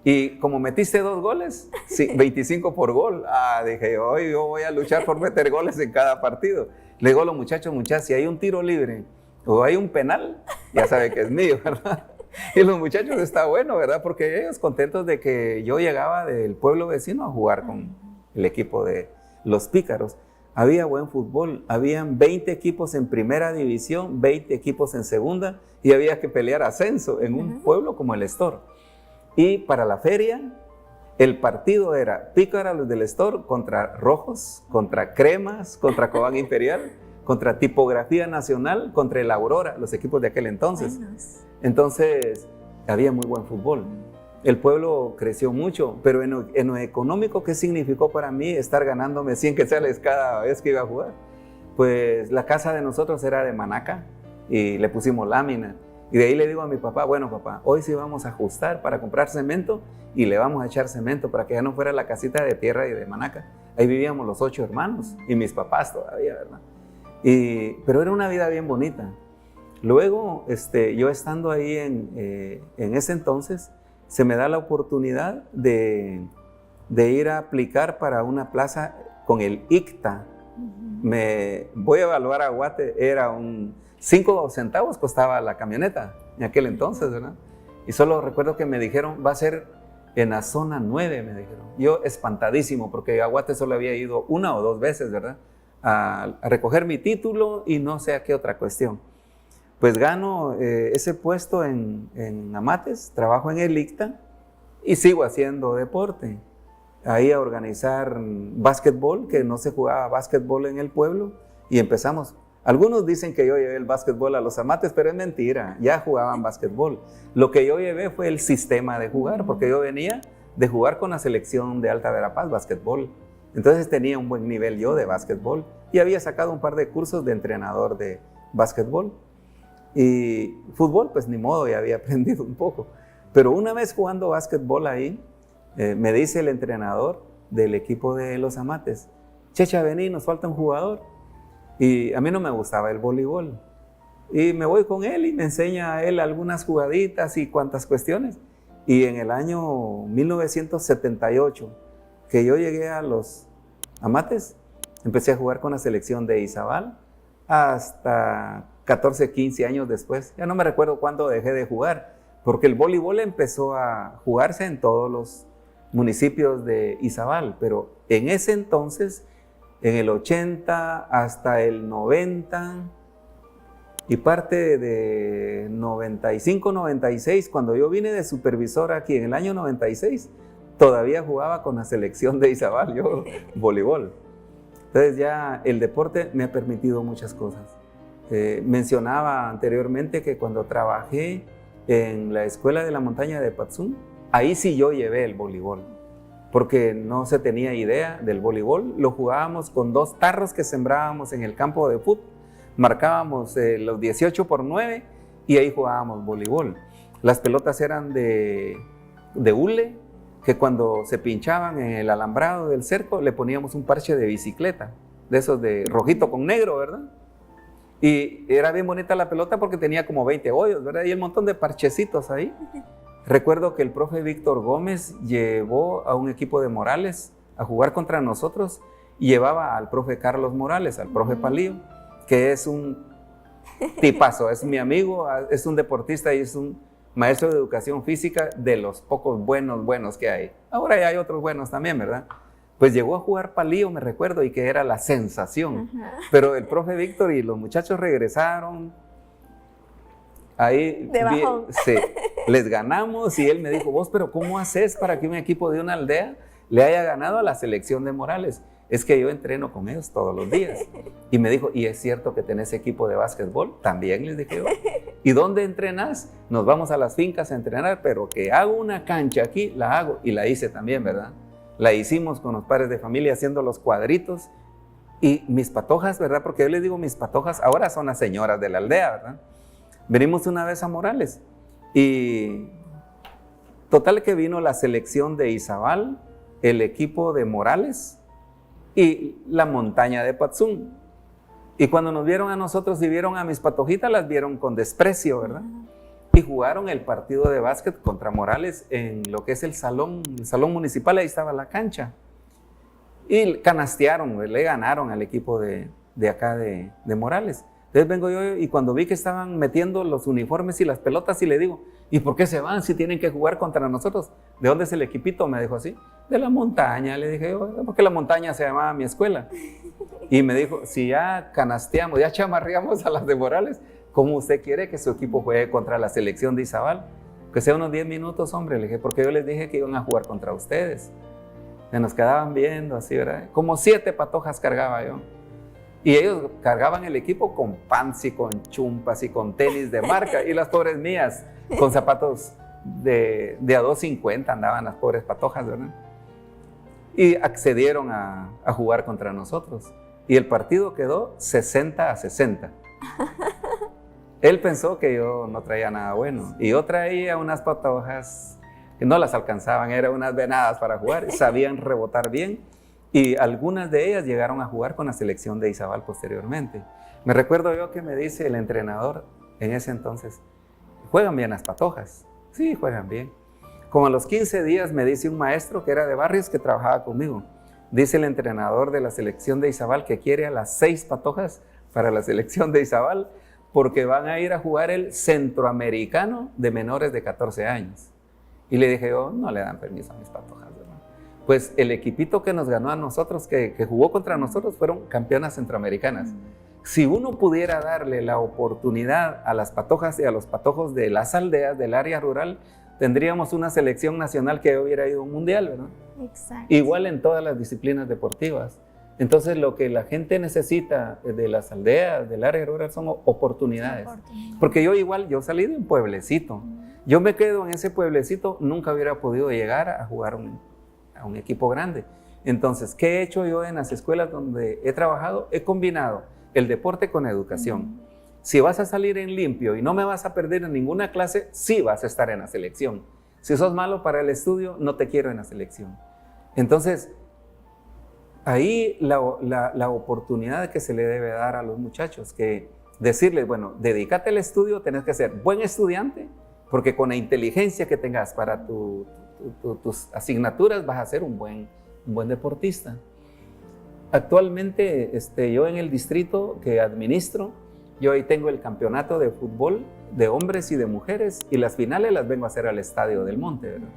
Y como metiste 2 goles, sí, 25 por gol. Dije, hoy yo voy a luchar por meter goles en cada partido. Le digo a los muchachos, si hay un tiro libre o hay un penal, ya sabe que es mío, ¿verdad? Y los muchachos está bueno, ¿verdad? Porque ellos contentos de que yo llegaba del pueblo vecino a jugar con el equipo de los Pícaros. Había buen fútbol, habían 20 equipos en primera división, 20 equipos en segunda y había que pelear ascenso en un pueblo como el Estor. Y para la feria, el partido era Pícaros del Estor contra Rojos, contra Cremas, contra Cobán Imperial, contra Tipografía Nacional, contra el Aurora, los equipos de aquel entonces. Entonces, había muy buen fútbol. El pueblo creció mucho, pero en lo económico, ¿qué significó para mí estar ganándome 100 quetzales cada vez que iba a jugar? Pues la casa de nosotros era de manaca y le pusimos lámina. Y de ahí le digo a mi papá, bueno papá, hoy sí vamos a ajustar para comprar cemento y le vamos a echar cemento para que ya no fuera la casita de tierra y de manaca. Ahí vivíamos los 8 hermanos y mis papás todavía, ¿verdad? Pero era una vida bien bonita. Luego, yo estando ahí en ese entonces, se me da la oportunidad de ir a aplicar para una plaza con el ICTA. Me voy a evaluar a Guate, era 5 centavos costaba la camioneta en aquel entonces, ¿verdad? Y solo recuerdo que me dijeron, va a ser en la zona 9, me dijeron. Yo espantadísimo, porque a Guate solo había ido 1 o 2 veces, ¿verdad? A recoger mi título y no sé a qué otra cuestión. Pues gano ese puesto en Amates, trabajo en el ICTA y sigo haciendo deporte. Ahí a organizar básquetbol, que no se jugaba básquetbol en el pueblo, y empezamos. Algunos dicen que yo llevé el básquetbol a los Amates, pero es mentira, ya jugaban básquetbol. Lo que yo llevé fue el sistema de jugar, porque yo venía de jugar con la selección de Alta Verapaz, básquetbol. Entonces tenía un buen nivel yo de básquetbol y había sacado un par de cursos de entrenador de básquetbol. Y fútbol, pues ni modo, ya había aprendido un poco. Pero una vez jugando básquetbol ahí, me dice el entrenador del equipo de los Amates, Checha, vení, nos falta un jugador. Y a mí no me gustaba el voleibol. Y me voy con él y me enseña a él algunas jugaditas y cuantas cuestiones. Y en el año 1978, que yo llegué a los Amates, empecé a jugar con la selección de Izabal hasta 14, 15 años después. Ya no me recuerdo cuándo dejé de jugar, porque el voleibol empezó a jugarse en todos los municipios de Izabal, pero en ese entonces, en el 80 hasta el 90 y parte de 95, 96, cuando yo vine de supervisor aquí en el año 96, todavía jugaba con la selección de Izabal, yo voleibol. Entonces ya el deporte me ha permitido muchas cosas. Mencionaba anteriormente que cuando trabajé en la escuela de la montaña de Patzún, ahí sí yo llevé el voleibol, porque no se tenía idea del voleibol. Lo jugábamos con 2 tarros que sembrábamos en el campo de fútbol, marcábamos los 18 por 9 y ahí jugábamos voleibol. Las pelotas eran de hule, que cuando se pinchaban en el alambrado del cerco le poníamos un parche de bicicleta, de esos de rojito con negro, ¿verdad? Y era bien bonita la pelota porque tenía como 20 hoyos, ¿verdad? Y un montón de parchecitos ahí. Recuerdo que el profe Víctor Gómez llevó a un equipo de Morales a jugar contra nosotros y llevaba al profe Carlos Morales, al profe Palío, que es un tipazo, es mi amigo, es un deportista y es un maestro de educación física de los pocos buenos que hay. Ahora ya hay otros buenos también, ¿verdad? Pues llegó a jugar Palío, me recuerdo, y que era la sensación. Pero el profe Víctor y los muchachos regresaron. Ahí sí, les ganamos y él me dijo, vos, pero ¿cómo haces para que un equipo de una aldea le haya ganado a la selección de Morales? Es que yo entreno con ellos todos los días. Y me dijo, ¿y es cierto que tenés equipo de básquetbol? También les dije yo. ¿Y dónde entrenas? Nos vamos a las fincas a entrenar, pero que hago una cancha aquí, la hago. Y la hice también, ¿verdad? La hicimos con los padres de familia haciendo los cuadritos. Y mis patojas, ¿verdad? Porque yo les digo mis patojas, ahora son las señoras de la aldea, ¿verdad? Venimos una vez a Morales y total que vino la selección de Izabal, el equipo de Morales y la montaña de Patzún. Y cuando nos vieron a nosotros y vieron a mis patojitas, las vieron con desprecio, ¿verdad? Y jugaron el partido de básquet contra Morales en lo que es el salón municipal, ahí estaba la cancha. Y canastearon, le ganaron al equipo de acá de Morales. Entonces vengo yo y cuando vi que estaban metiendo los uniformes y las pelotas y le digo, ¿y por qué se van si tienen que jugar contra nosotros? ¿De dónde es el equipito? Me dijo así. De la montaña, le dije yo, porque la montaña se llamaba mi escuela. Y me dijo, si ya canasteamos, ya chamarreamos a las de Morales, ¿cómo usted quiere que su equipo juegue contra la selección de Izabal? Que sea unos 10 minutos, hombre, le dije, porque yo les dije que iban a jugar contra ustedes. Se nos quedaban viendo así, ¿verdad? Como 7 patojas cargaba yo. Y ellos cargaban el equipo con pants y con chumpas y con tenis de marca. Y las pobres mías con zapatos de a 2.50 andaban las pobres patojas, ¿verdad? Y accedieron a jugar contra nosotros. Y el partido quedó 60-60. Él pensó que yo no traía nada bueno. Y yo traía unas patojas que no las alcanzaban. Eran unas venadas para jugar. Sabían rebotar bien. Y algunas de ellas llegaron a jugar con la selección de Izabal posteriormente. Me recuerdo yo que me dice el entrenador en ese entonces, ¿juegan bien las patojas? Sí, juegan bien. Como a los 15 días me dice un maestro que era de Barrios que trabajaba conmigo. Dice el entrenador de la selección de Izabal que quiere a las 6 patojas para la selección de Izabal porque van a ir a jugar el centroamericano de menores de 14 años. Y le dije yo, no le dan permiso a mis patojas. Pues el equipito que nos ganó a nosotros, que jugó contra nosotros, fueron campeonas centroamericanas. Si uno pudiera darle la oportunidad a las patojas y a los patojos de las aldeas, del área rural, tendríamos una selección nacional que hubiera ido a un mundial, ¿verdad? Exacto. Igual en todas las disciplinas deportivas. Entonces lo que la gente necesita de las aldeas, del área rural, son oportunidades. Porque yo salí de un pueblecito. Yo me quedo en ese pueblecito, nunca hubiera podido llegar a jugar a un equipo grande. Entonces, ¿qué he hecho yo en las escuelas donde he trabajado? He combinado el deporte con educación. Si vas a salir en limpio y no me vas a perder en ninguna clase, sí vas a estar en la selección. Si sos malo para el estudio, no te quiero en la selección. Entonces, ahí la oportunidad que se le debe dar a los muchachos, que decirles, bueno, dedícate al estudio, tenés que ser buen estudiante, porque con la inteligencia que tengas para tus asignaturas vas a ser un buen deportista. Actualmente yo en el distrito que administro, yo ahí tengo el campeonato de fútbol de hombres y de mujeres, y las finales las vengo a hacer al Estadio del Monte, ¿verdad?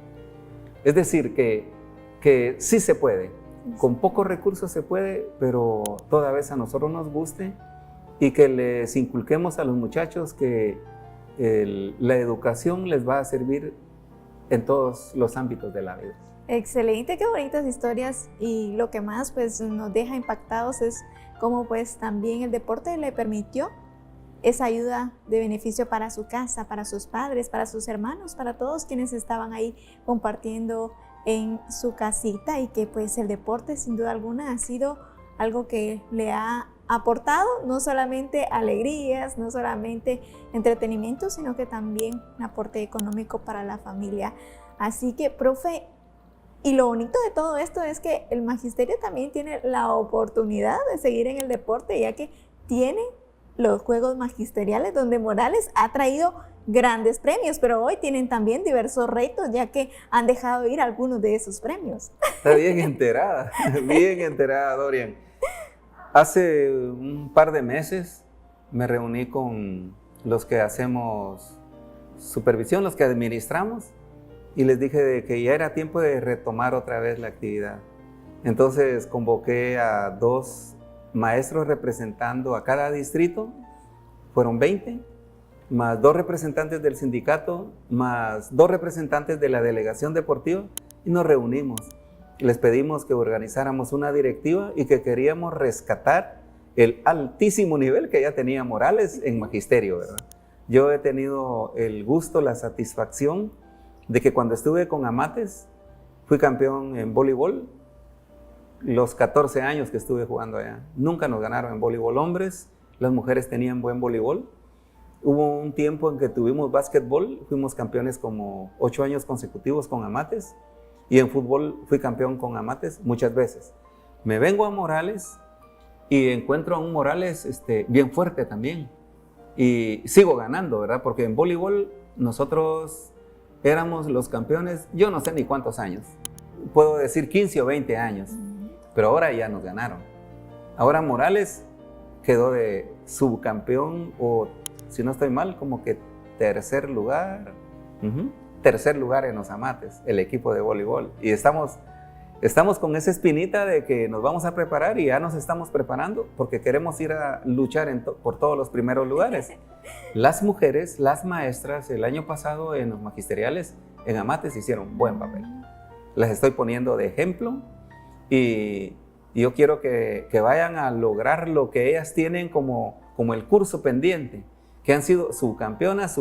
Es decir, que sí se puede, con pocos recursos se puede, pero toda vez a nosotros nos guste y que les inculquemos a los muchachos que la educación les va a servir en todos los ámbitos de la vida. Excelente, qué bonitas historias, y lo que más pues nos deja impactados es cómo pues también el deporte le permitió esa ayuda de beneficio para su casa, para sus padres, para sus hermanos, para todos quienes estaban ahí compartiendo en su casita, y que pues el deporte sin duda alguna ha sido algo que le ha aportado no solamente alegrías, no solamente entretenimiento, sino que también un aporte económico para la familia. Así que, profe, y lo bonito de todo esto es que el magisterio también tiene la oportunidad de seguir en el deporte, ya que tiene los Juegos Magisteriales, donde Morales ha traído grandes premios, pero hoy tienen también diversos retos, ya que han dejado ir algunos de esos premios. Está bien enterada Dorian. Hace un par de meses me reuní con los que hacemos supervisión, los que administramos, y les dije de que ya era tiempo de retomar otra vez la actividad. Entonces convoqué a 2 maestros representando a cada distrito, fueron 20, más 2 representantes del sindicato, más 2 representantes de la delegación deportiva, y nos reunimos. Les pedimos que organizáramos una directiva y que queríamos rescatar el altísimo nivel que ya tenía Morales en magisterio, ¿verdad? Yo he tenido el gusto, la satisfacción de que cuando estuve con Amates, fui campeón en voleibol, los 14 años que estuve jugando allá. Nunca nos ganaron en voleibol hombres, las mujeres tenían buen voleibol. Hubo un tiempo en que tuvimos básquetbol, fuimos campeones como 8 años consecutivos con Amates, y en fútbol fui campeón con Amates muchas veces. Me vengo a Morales y encuentro a un Morales bien fuerte también, y sigo ganando, ¿verdad? Porque en voleibol nosotros éramos los campeones, yo no sé ni cuántos años, puedo decir 15 o 20 años, pero ahora ya nos ganaron. Ahora Morales quedó de subcampeón, o si no estoy mal, como que tercer lugar en los Amates, el equipo de voleibol. Y estamos con esa espinita de que nos vamos a preparar, y ya nos estamos preparando porque queremos ir a luchar por todos los primeros lugares. Las mujeres, las maestras, el año pasado en los magisteriales en Amates hicieron buen papel. Las estoy poniendo de ejemplo, y yo quiero que vayan a lograr lo que ellas tienen como el curso pendiente, que han sido subcampeonas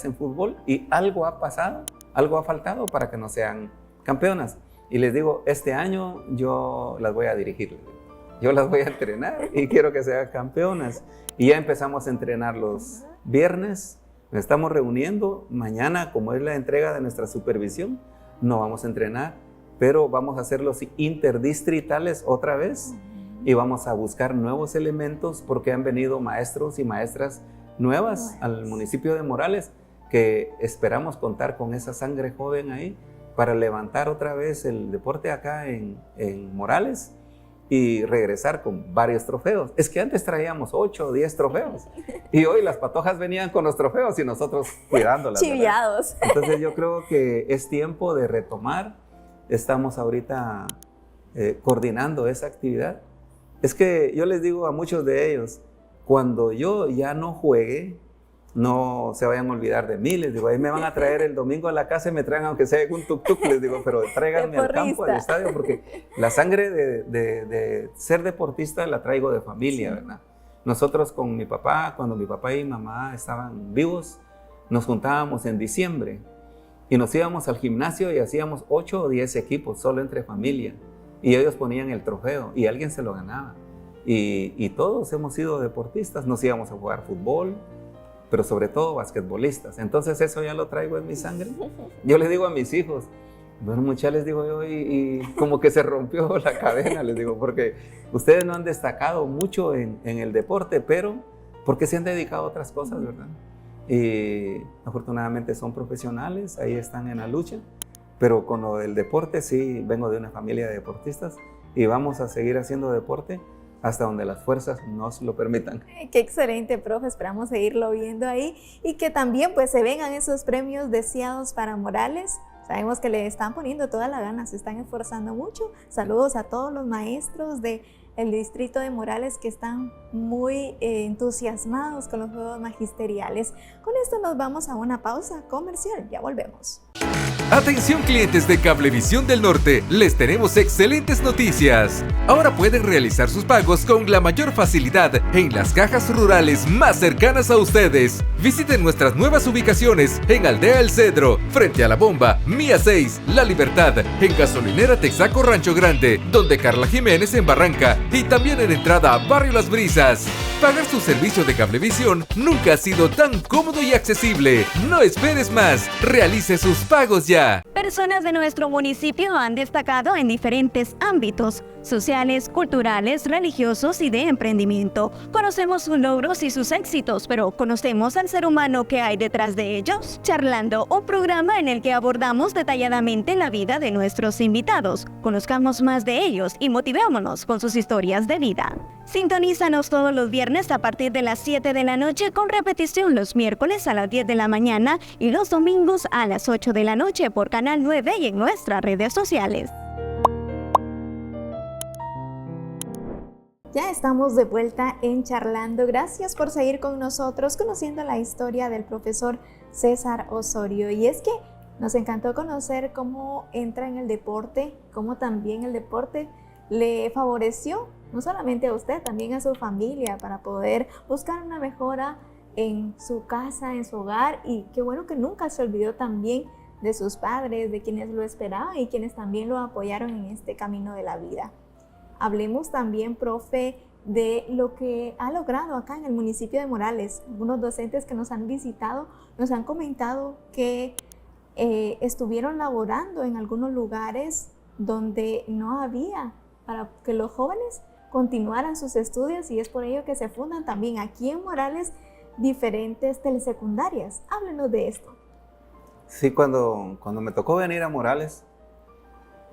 en fútbol, y algo ha pasado, algo ha faltado para que no sean campeonas. Y les digo, este año yo las voy a dirigir, yo las voy a entrenar y quiero que sean campeonas. Y ya empezamos a entrenar los viernes, nos estamos reuniendo. Mañana, como es la entrega de nuestra supervisión, no vamos a entrenar, pero vamos a hacer los interdistritales otra vez, y vamos a buscar nuevos elementos, porque han venido maestros y maestras nuevas al municipio de Morales, que esperamos contar con esa sangre joven ahí para levantar otra vez el deporte acá en Morales y regresar con varios trofeos. Es que antes traíamos 8 o 10 trofeos, y hoy las patojas venían con los trofeos y nosotros cuidándolas. Chiviados. Entonces yo creo que es tiempo de retomar. Estamos ahorita coordinando esa actividad. Es que yo les digo a muchos de ellos, cuando yo ya no juegue, no se vayan a olvidar de mí. Les digo, ahí me van a traer el domingo a la casa y me traen, aunque sea un tuk-tuk, les digo, pero tráiganme al campo, al estadio, porque la sangre de ser deportista la traigo de familia, ¿verdad? Nosotros con mi papá, cuando mi papá y mamá estaban vivos, nos juntábamos en diciembre y nos íbamos al gimnasio y hacíamos 8 o 10 equipos solo entre familia, y ellos ponían el trofeo y alguien se lo ganaba. Y todos hemos sido deportistas, nos íbamos a jugar fútbol, pero sobre todo basquetbolistas. Entonces eso ya lo traigo en mi sangre. Yo les digo a mis hijos, bueno, muchachos, les digo yo, y como que se rompió la cadena, les digo, porque ustedes no han destacado mucho en el deporte, pero porque se han dedicado a otras cosas, ¿verdad? Y afortunadamente son profesionales, ahí están en la lucha, pero con lo del deporte sí, vengo de una familia de deportistas y vamos a seguir haciendo deporte, hasta donde las fuerzas nos lo permitan. Qué excelente, profe, esperamos seguirlo viendo ahí y que también pues se vengan esos premios deseados para Morales. Sabemos que le están poniendo toda la gana, se están esforzando mucho. Saludos a todos los maestros del distrito de Morales que están muy entusiasmados con los juegos magisteriales. Con esto nos vamos a una pausa comercial, ya volvemos. Atención clientes de Cablevisión del Norte, les tenemos excelentes noticias. Ahora pueden realizar sus pagos con la mayor facilidad en las cajas rurales más cercanas a ustedes. Visiten nuestras nuevas ubicaciones en Aldea El Cedro, frente a la Bomba, Mía 6, La Libertad, en Gasolinera Texaco Rancho Grande, donde Carla Jiménez en Barranca y también en entrada a Barrio Las Brisas. Pagar su servicio de cablevisión nunca ha sido tan cómodo y accesible. No esperes más, realice sus pagos ya. Personas de nuestro municipio han destacado en diferentes ámbitos sociales, culturales, religiosos y de emprendimiento. Conocemos sus logros y sus éxitos, pero ¿conocemos al ser humano que hay detrás de ellos? Charlando, un programa en el que abordamos detalladamente la vida de nuestros invitados. Conozcamos más de ellos y motivémonos con sus historias de vida. Sintonízanos todos los viernes a partir de las 7 de la noche con repetición los miércoles a las 10 de la mañana y los domingos a las 8 de la noche por Canal 9 y en nuestras redes sociales. Ya estamos de vuelta en Charlando. Gracias por seguir con nosotros conociendo la historia del profesor César Osorio. Y es que nos encantó conocer cómo entra en el deporte, cómo también el deporte le favoreció, no solamente a usted, también a su familia, para poder buscar una mejora en su casa, en su hogar. Y qué bueno que nunca se olvidó también de sus padres, de quienes lo esperaban y quienes también lo apoyaron en este camino de la vida. Hablemos también, profe, de lo que ha logrado acá en el municipio de Morales. Algunos docentes que nos han visitado nos han comentado que estuvieron laborando en algunos lugares donde no había para que los jóvenes continuaran sus estudios, y es por ello que se fundan también aquí en Morales diferentes telesecundarias. Háblenos de esto. Sí, cuando me tocó venir a Morales,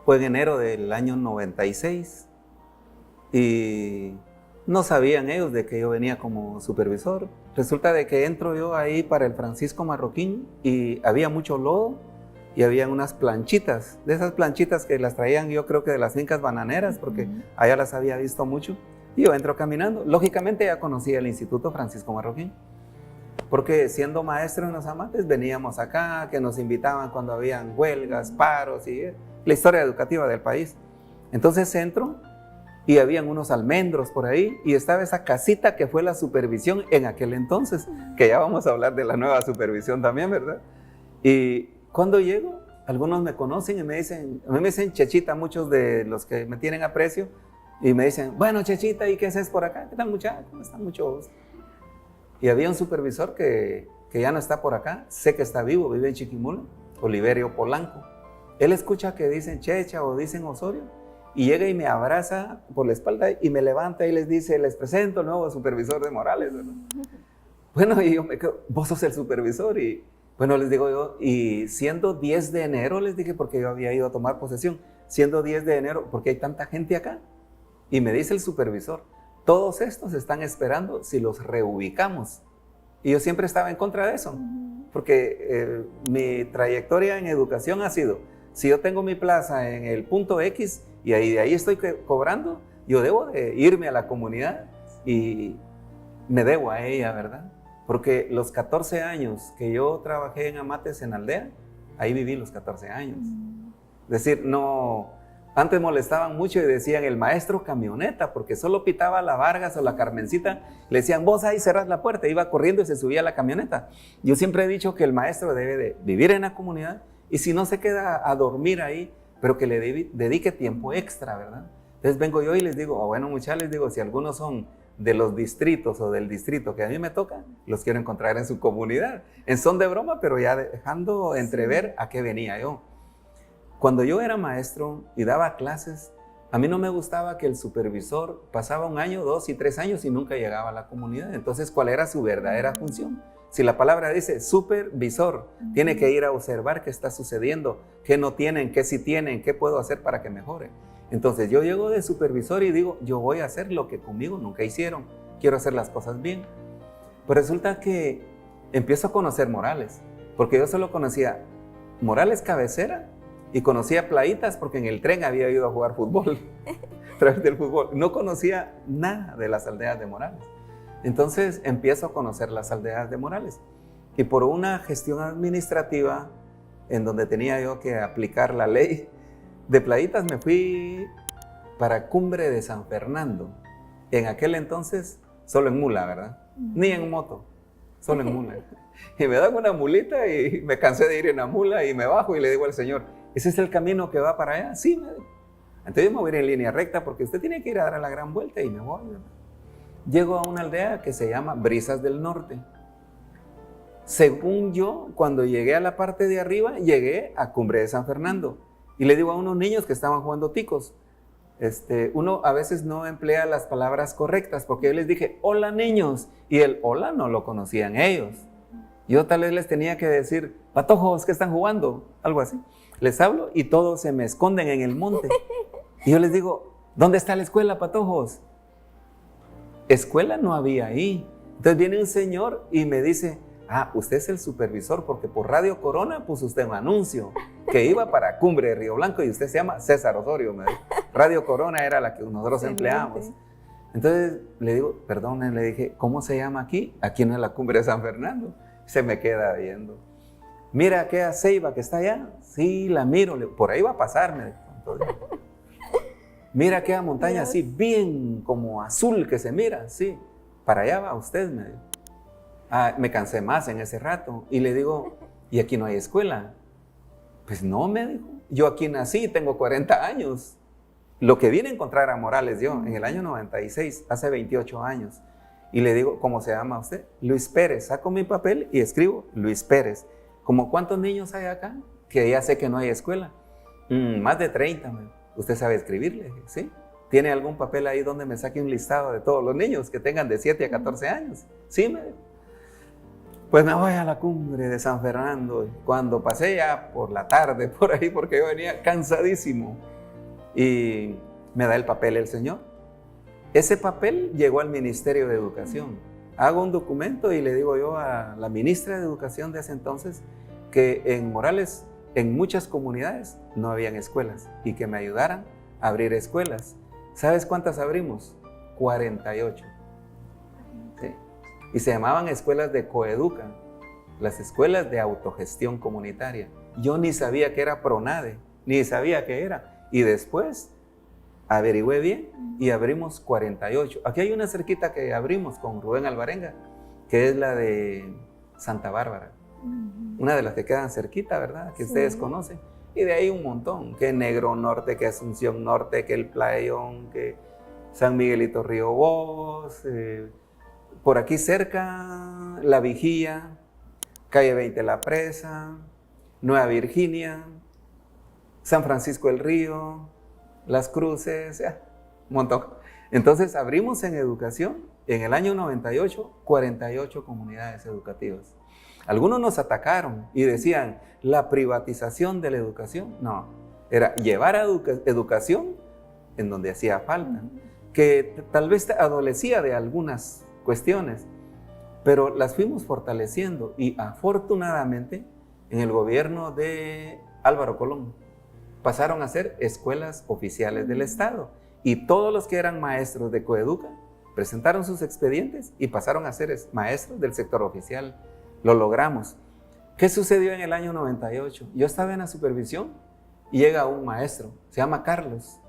fue en enero del año 96, y no sabían ellos de que yo venía como supervisor. Resulta de que entro yo ahí para el Francisco Marroquín y había mucho lodo y había unas planchitas, de esas planchitas que las traían yo creo que de las fincas bananeras, porque allá las había visto mucho. Y yo entro caminando. Lógicamente ya conocía el Instituto Francisco Marroquín, porque siendo maestro en los Amates veníamos acá, que nos invitaban cuando habían huelgas, paros y la historia educativa del país. Entonces entro y habían unos almendros por ahí y estaba esa casita que fue la supervisión en aquel entonces, que ya vamos a hablar de la nueva supervisión también, ¿verdad? Y cuando llego, algunos me conocen y me dicen, a mí me dicen Chechita, muchos de los que me tienen aprecio, y me dicen, bueno, Chechita, ¿y qué haces por acá? ¿Qué tal, muchachos? ¿Cómo están, muchos? Y había un supervisor que ya no está por acá, sé que está vivo, vive en Chiquimula, Oliverio Polanco. Él escucha que dicen Checha o dicen Osorio, y llega y me abraza por la espalda y me levanta y les dice, les presento al nuevo supervisor de Morales, ¿verdad? Bueno, y yo me quedo, vos sos el supervisor. Y bueno, les digo yo, y siendo 10 de enero, les dije, porque yo había ido a tomar posesión, siendo 10 de enero, ¿por qué hay tanta gente acá? Y me dice el supervisor, todos estos están esperando si los reubicamos. Y yo siempre estaba en contra de eso, porque mi trayectoria en educación ha sido, si yo tengo mi plaza en el punto X y de ahí estoy cobrando, yo debo de irme a la comunidad y me debo a ella, ¿verdad? Porque los 14 años que yo trabajé en Amates en Aldea, ahí viví los 14 años. Es decir, no, antes molestaban mucho y decían el maestro camioneta, porque solo pitaba la Vargas o la Carmencita, le decían, vos ahí cerrás la puerta, iba corriendo y se subía a la camioneta. Yo siempre he dicho que el maestro debe de vivir en la comunidad y si no se queda a dormir ahí, pero que le dedique tiempo extra, ¿verdad? Entonces vengo yo y les digo, bueno, muchachos, les digo, si algunos son de los distritos o del distrito que a mí me toca, los quiero encontrar en su comunidad. En son de broma, pero ya dejando entrever a qué venía yo. Cuando yo era maestro y daba clases, a mí no me gustaba que el supervisor pasaba 1 año, 2 y 3 años y nunca llegaba a la comunidad. Entonces, ¿cuál era su verdadera función? Si la palabra dice supervisor, tiene que ir a observar qué está sucediendo, qué no tienen, qué sí tienen, qué puedo hacer para que mejore. Entonces yo llego de supervisor y digo, yo voy a hacer lo que conmigo nunca hicieron, quiero hacer las cosas bien. Pues resulta que empiezo a conocer Morales, porque yo solo conocía Morales Cabecera y conocía Playitas porque en el tren había ido a jugar fútbol, a través del fútbol. No conocía nada de las aldeas de Morales. Entonces empiezo a conocer las aldeas de Morales y por una gestión administrativa en donde tenía yo que aplicar la ley de Playitas me fui para Cumbre de San Fernando. En aquel entonces solo en mula, ¿verdad? Ni en moto, solo en mula. Y me dan una mulita y me cansé de ir en la mula y me bajo y le digo al señor, ¿ese es el camino que va para allá? Sí, me dijo. Entonces yo me voy a ir en línea recta porque usted tiene que ir a dar la gran vuelta y me voy, ¿verdad? Llego a una aldea que se llama Brisas del Norte. Según yo, cuando llegué a la parte de arriba, llegué a Cumbre de San Fernando. Y le digo a unos niños que estaban jugando ticos, uno a veces no emplea las palabras correctas, porque yo les dije, hola niños, y el hola no lo conocían ellos. Yo tal vez les tenía que decir, patojos, ¿qué están jugando? Algo así. Les hablo y todos se me esconden en el monte. Y yo les digo, ¿dónde está la escuela, patojos? Escuela no había ahí. Entonces viene un señor y me dice, usted es el supervisor porque por Radio Corona puso usted un anuncio que iba para Cumbre de Río Blanco y usted se llama César Osorio. Me dijo. Radio Corona era la que nosotros empleábamos. Entonces le digo, perdón, le dije, ¿cómo se llama aquí? Aquí no es la Cumbre de San Fernando. Se me queda viendo. Mira aquella ceiba que está allá. Sí, la miro. Por ahí va a pasar, me dijo. Entonces, mira aquella montaña así, bien como azul que se mira, sí. Para allá va usted, me dijo. Me cansé más en ese rato. Y le digo, ¿y aquí no hay escuela? Pues no, me dijo. Yo aquí nací, tengo 40 años. Lo que vine a encontrar a Morales yo, en el año 96, hace 28 años. Y le digo, ¿cómo se llama usted? Luis Pérez. Saco mi papel y escribo Luis Pérez. ¿Cómo cuántos niños hay acá? Que ya sé que no hay escuela. Más de 30, me dijo. ¿Usted sabe escribirle? ¿Sí? ¿Tiene algún papel ahí donde me saque un listado de todos los niños que tengan de 7 a 14 años? Sí, me dijo. Pues me voy a la Cumbre de San Fernando. Cuando pasé ya por la tarde, por ahí, porque yo venía cansadísimo. Y me da el papel el señor. Ese papel llegó al Ministerio de Educación. Hago un documento y le digo yo a la ministra de Educación de ese entonces que en Morales, en muchas comunidades, no habían escuelas y que me ayudaran a abrir escuelas. ¿Sabes cuántas abrimos? 48. ¿Sí? Y se llamaban escuelas de Coeduca, las escuelas de autogestión comunitaria. Yo ni sabía que era PRONADE, ni sabía qué era. Y después averigüé bien y abrimos 48. Aquí hay una cerquita que abrimos con Rubén Alvarenga, que es la de Santa Bárbara. Una de las que quedan cerquita, ¿verdad? Que ustedes conocen. Y de ahí un montón, que Negro Norte, que Asunción Norte, que El Playón, que San Miguelito Río Voz, por aquí cerca, La Vigía, Calle 20 La Presa, Nueva Virginia, San Francisco del Río, Las Cruces, un montón. Entonces abrimos en educación, en el año 98, 48 comunidades educativas. Algunos nos atacaron y decían, la privatización de la educación. No, era llevar a educación en donde hacía falta, que tal vez adolecía de algunas cuestiones, pero las fuimos fortaleciendo y afortunadamente en el gobierno de Álvaro Colón pasaron a ser escuelas oficiales del Estado y todos los que eran maestros de Coeduca presentaron sus expedientes y pasaron a ser maestros del sector oficial. Lo logramos. ¿Qué sucedió en el año 98? Yo estaba en la supervisión y llega un maestro, se llama Carlos,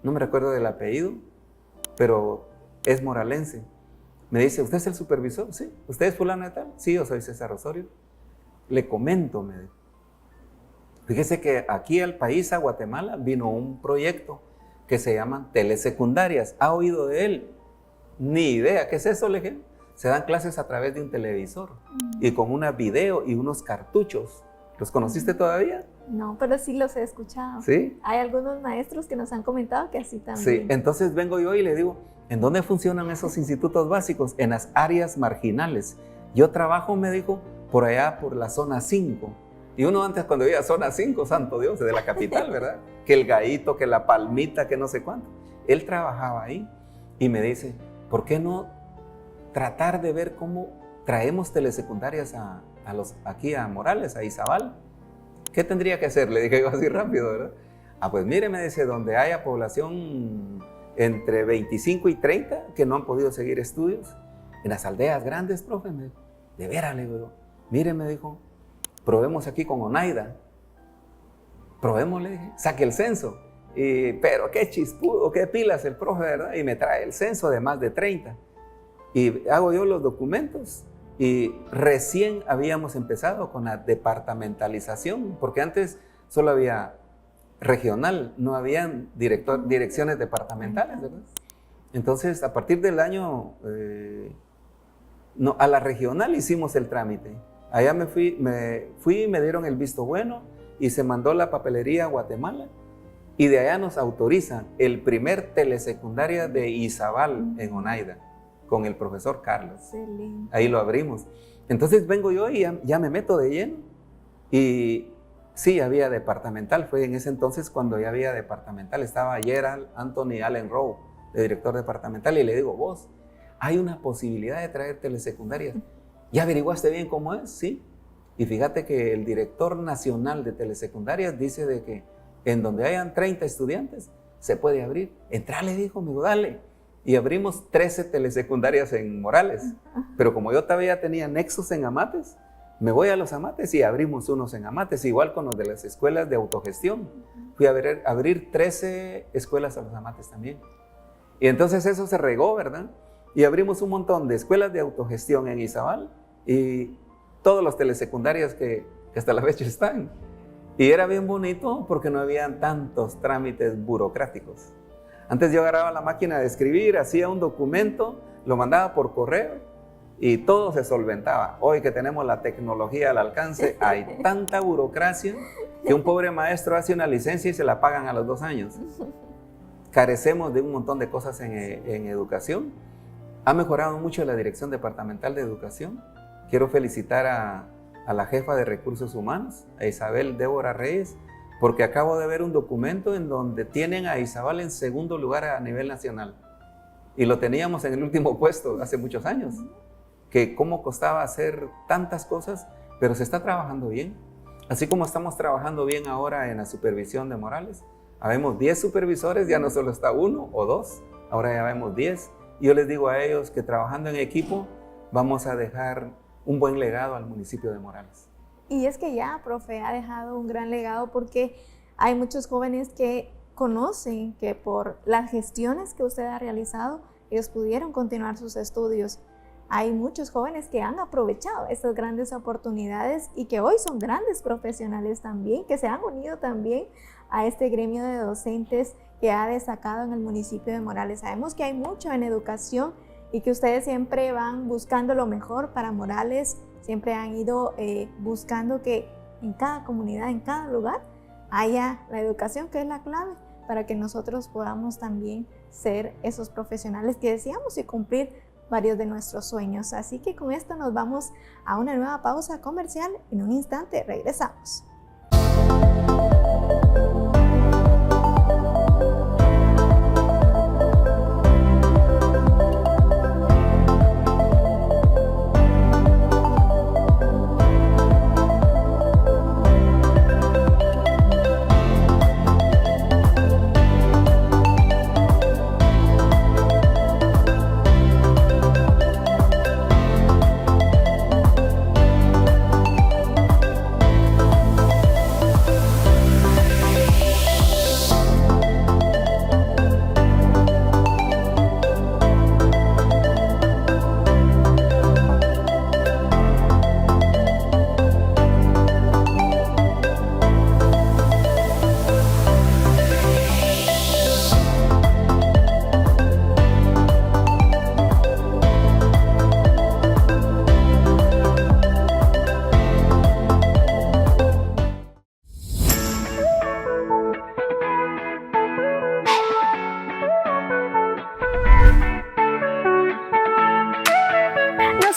no me recuerdo del apellido, pero es moralense. Me dice, ¿usted es el supervisor? Sí. ¿Usted es fulano de tal? Sí, yo soy César Osorio. Le comento, me dijo. Fíjese que aquí al país, a Guatemala, vino un proyecto que se llama telesecundarias. ¿Ha oído de él? Ni idea. ¿Qué es eso, le dije? Se dan clases a través de un televisor y con una video y unos cartuchos. ¿Los conociste todavía? No, pero sí los he escuchado. ¿Sí? Hay algunos maestros que nos han comentado que así también. Sí, entonces vengo yo y le digo, ¿en dónde funcionan esos institutos básicos? En las áreas marginales. Yo trabajo, me dijo, por allá por la zona 5. Y uno antes cuando iba a zona 5, santo Dios, de la capital, ¿verdad? Que el Gallito, que la Palmita, que no sé cuánto. Él trabajaba ahí y me dice, ¿por qué no tratar de ver cómo traemos telesecundarias aquí a Morales, a Izabal? ¿Qué tendría que hacer? Le dije yo así rápido, ¿verdad? Pues mire, me dice, donde haya población entre 25 y 30 que no han podido seguir estudios, en las aldeas grandes, profe, me dijo, de veras, le digo yo, mire, me dijo, probemos aquí con Oneida, probemos, le dije, saque el censo, pero qué chispudo, qué pilas el profe, ¿verdad? Y me trae el censo de más de 30, y hago yo los documentos, y recién habíamos empezado con la departamentalización, porque antes solo había regional, no habían direcciones departamentales, ¿verdad? Entonces, a partir del año, a la regional hicimos el trámite. Allá me fui y me dieron el visto bueno y se mandó la papelería a Guatemala y de allá nos autorizan el primer telesecundaria de Izabal en Oneida con el profesor Carlos. Excelente. Ahí lo abrimos. Entonces vengo yo y ya me meto de lleno y sí, había departamental. Fue en ese entonces cuando ya había departamental. Estaba Gerald Anthony Allen Rowe, de director departamental, y le digo, vos, hay una posibilidad de traer telesecundarias. ¿Ya averiguaste bien cómo es? Sí. Y fíjate que el director nacional de telesecundarias dice de que en donde hayan 30 estudiantes se puede abrir. Entrá, le dijo, me dijo, dale. Y abrimos 13 telesecundarias en Morales. Pero como yo todavía tenía nexos en Amates, me voy a los Amates y abrimos unos en Amates, igual con los de las escuelas de autogestión. Fui a abrir 13 escuelas a los Amates también. Y entonces eso se regó, ¿verdad? Y abrimos un montón de escuelas de autogestión en Izabal y todos los telesecundarias que hasta la fecha están. Y era bien bonito porque no habían tantos trámites burocráticos. Antes yo agarraba la máquina de escribir, hacía un documento, lo mandaba por correo y todo se solventaba. Hoy que tenemos la tecnología al alcance, hay tanta burocracia que un pobre maestro hace una licencia y se la pagan a los 2 años. Carecemos de un montón de cosas en educación. Ha mejorado mucho la Dirección Departamental de Educación. Quiero felicitar a la jefa de Recursos Humanos, a Isabel Débora Reyes, porque acabo de ver un documento en donde tienen a Izabal en segundo lugar a nivel nacional. Y lo teníamos en el último puesto hace muchos años. Que cómo costaba hacer tantas cosas, pero se está trabajando bien. Así como estamos trabajando bien ahora en la supervisión de Morales. Habemos 10 supervisores, ya no solo está 1 o 2, ahora ya vemos 10. Y yo les digo a ellos que trabajando en equipo vamos a dejar un buen legado al municipio de Morales. Y es que ya, profe, ha dejado un gran legado porque hay muchos jóvenes que conocen que por las gestiones que usted ha realizado, ellos pudieron continuar sus estudios. Hay muchos jóvenes que han aprovechado estas grandes oportunidades y que hoy son grandes profesionales también, que se han unido también a este gremio de docentes que ha destacado en el municipio de Morales. Sabemos que hay mucho en educación y que ustedes siempre van buscando lo mejor para Morales, siempre han ido buscando que en cada comunidad, en cada lugar, haya la educación, que es la clave para que nosotros podamos también ser esos profesionales que deseamos y cumplir varios de nuestros sueños. Así que con esto nos vamos a una nueva pausa comercial. En un instante regresamos.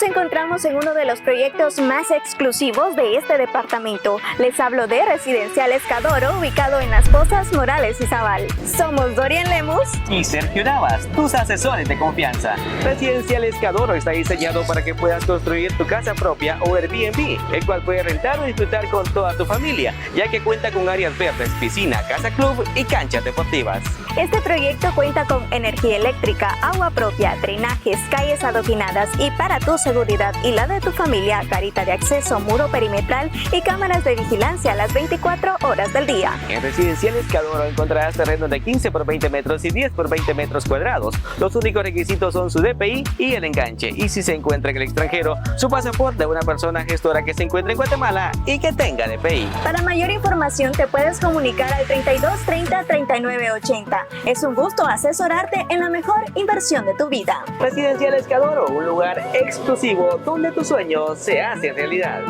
encontramos en uno de los proyectos más exclusivos de este departamento. Les hablo de Residenciales Cadoro, ubicado en Las Pozas, Morales y Zabal. Somos Dorian Lemus y Sergio Navas, tus asesores de confianza. Residenciales Cadoro está diseñado para que puedas construir tu casa propia o Airbnb, el cual puedes rentar o disfrutar con toda tu familia, ya que cuenta con áreas verdes, piscina, casa club y canchas deportivas. Este proyecto cuenta con energía eléctrica, agua propia, drenajes, calles adoquinadas y para tu seguridad y la de tu familia, garita de acceso, muro perimetral y cámaras de vigilancia las 24 horas del día. En Residenciales Cadoro encontrarás terrenos de 15 por 20 metros y 10 por 20 metros cuadrados. Los únicos requisitos son su DPI y el enganche, y si se encuentra en el extranjero, su pasaporte de una persona gestora que se encuentre en Guatemala y que tenga DPI. Para mayor información te puedes comunicar al 32 30 39 80. Es un gusto asesorarte en la mejor inversión de tu vida. Residenciales Cadoro, un lugar exclusivo donde tus sueños se hacen realidad.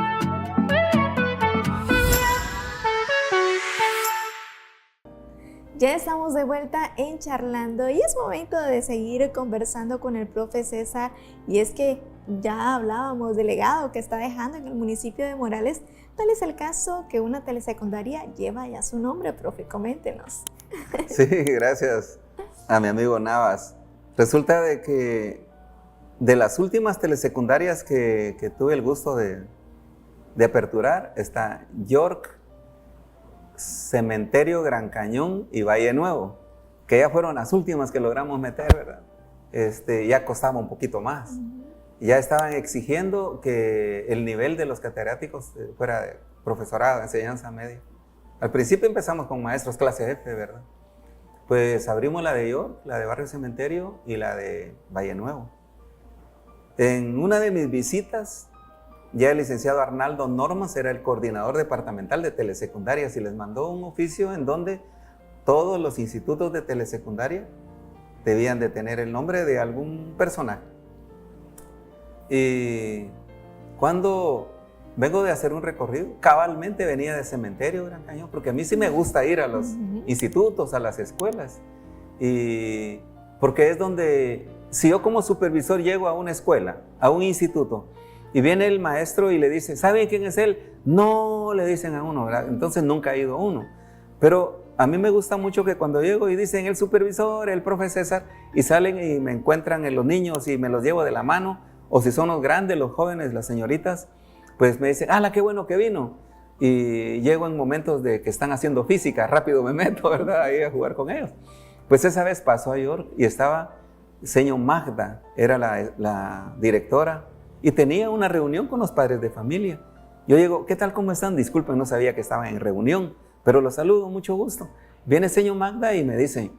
Ya estamos de vuelta en Charlando y es momento de seguir conversando con el profe César. Y es que ya hablábamos del legado que está dejando en el municipio de Morales. Tal es el caso que una telesecundaria lleva ya su nombre, profe. Coméntenos. Sí, gracias a mi amigo Navas. Resulta de que de las últimas telesecundarias que tuve el gusto de aperturar está York, Cementerio, Gran Cañón y Valle Nuevo, que ya fueron las últimas que logramos meter, ¿verdad? Ya costaba un poquito más. Ya estaban exigiendo que el nivel de los catedráticos fuera de profesorado, enseñanza media. Al principio empezamos con maestros clase F, ¿verdad? Pues abrimos la de York, la de Barrio Cementerio y la de Valle Nuevo. En una de mis visitas, ya el licenciado Arnaldo Normas era el coordinador departamental de telesecundarias y les mandó un oficio en donde todos los institutos de telesecundaria debían de tener el nombre de algún personaje. Y cuando vengo de hacer un recorrido, cabalmente venía de Cementerio, Gran Cañón, porque a mí sí me gusta ir a los institutos, a las escuelas. Y porque es donde, si yo como supervisor llego a una escuela, a un instituto, y viene el maestro y le dice, ¿saben quién es él? No, le dicen a uno, ¿verdad? Entonces nunca ha ido uno. Pero a mí me gusta mucho que cuando llego y dicen el supervisor, el profe César, y salen y me encuentran en los niños y me los llevo de la mano, o si son los grandes, los jóvenes, las señoritas, pues me dicen, ¡hala, qué bueno que vino! Y llego en momentos de que están haciendo física, rápido me meto, ¿verdad? Ahí a jugar con ellos. Pues esa vez pasó a York y estaba señor Magda, era la directora, y tenía una reunión con los padres de familia. Yo llego, ¿qué tal, cómo están? Disculpen, no sabía que estaban en reunión, pero los saludo, mucho gusto. Viene señor Magda y me dice,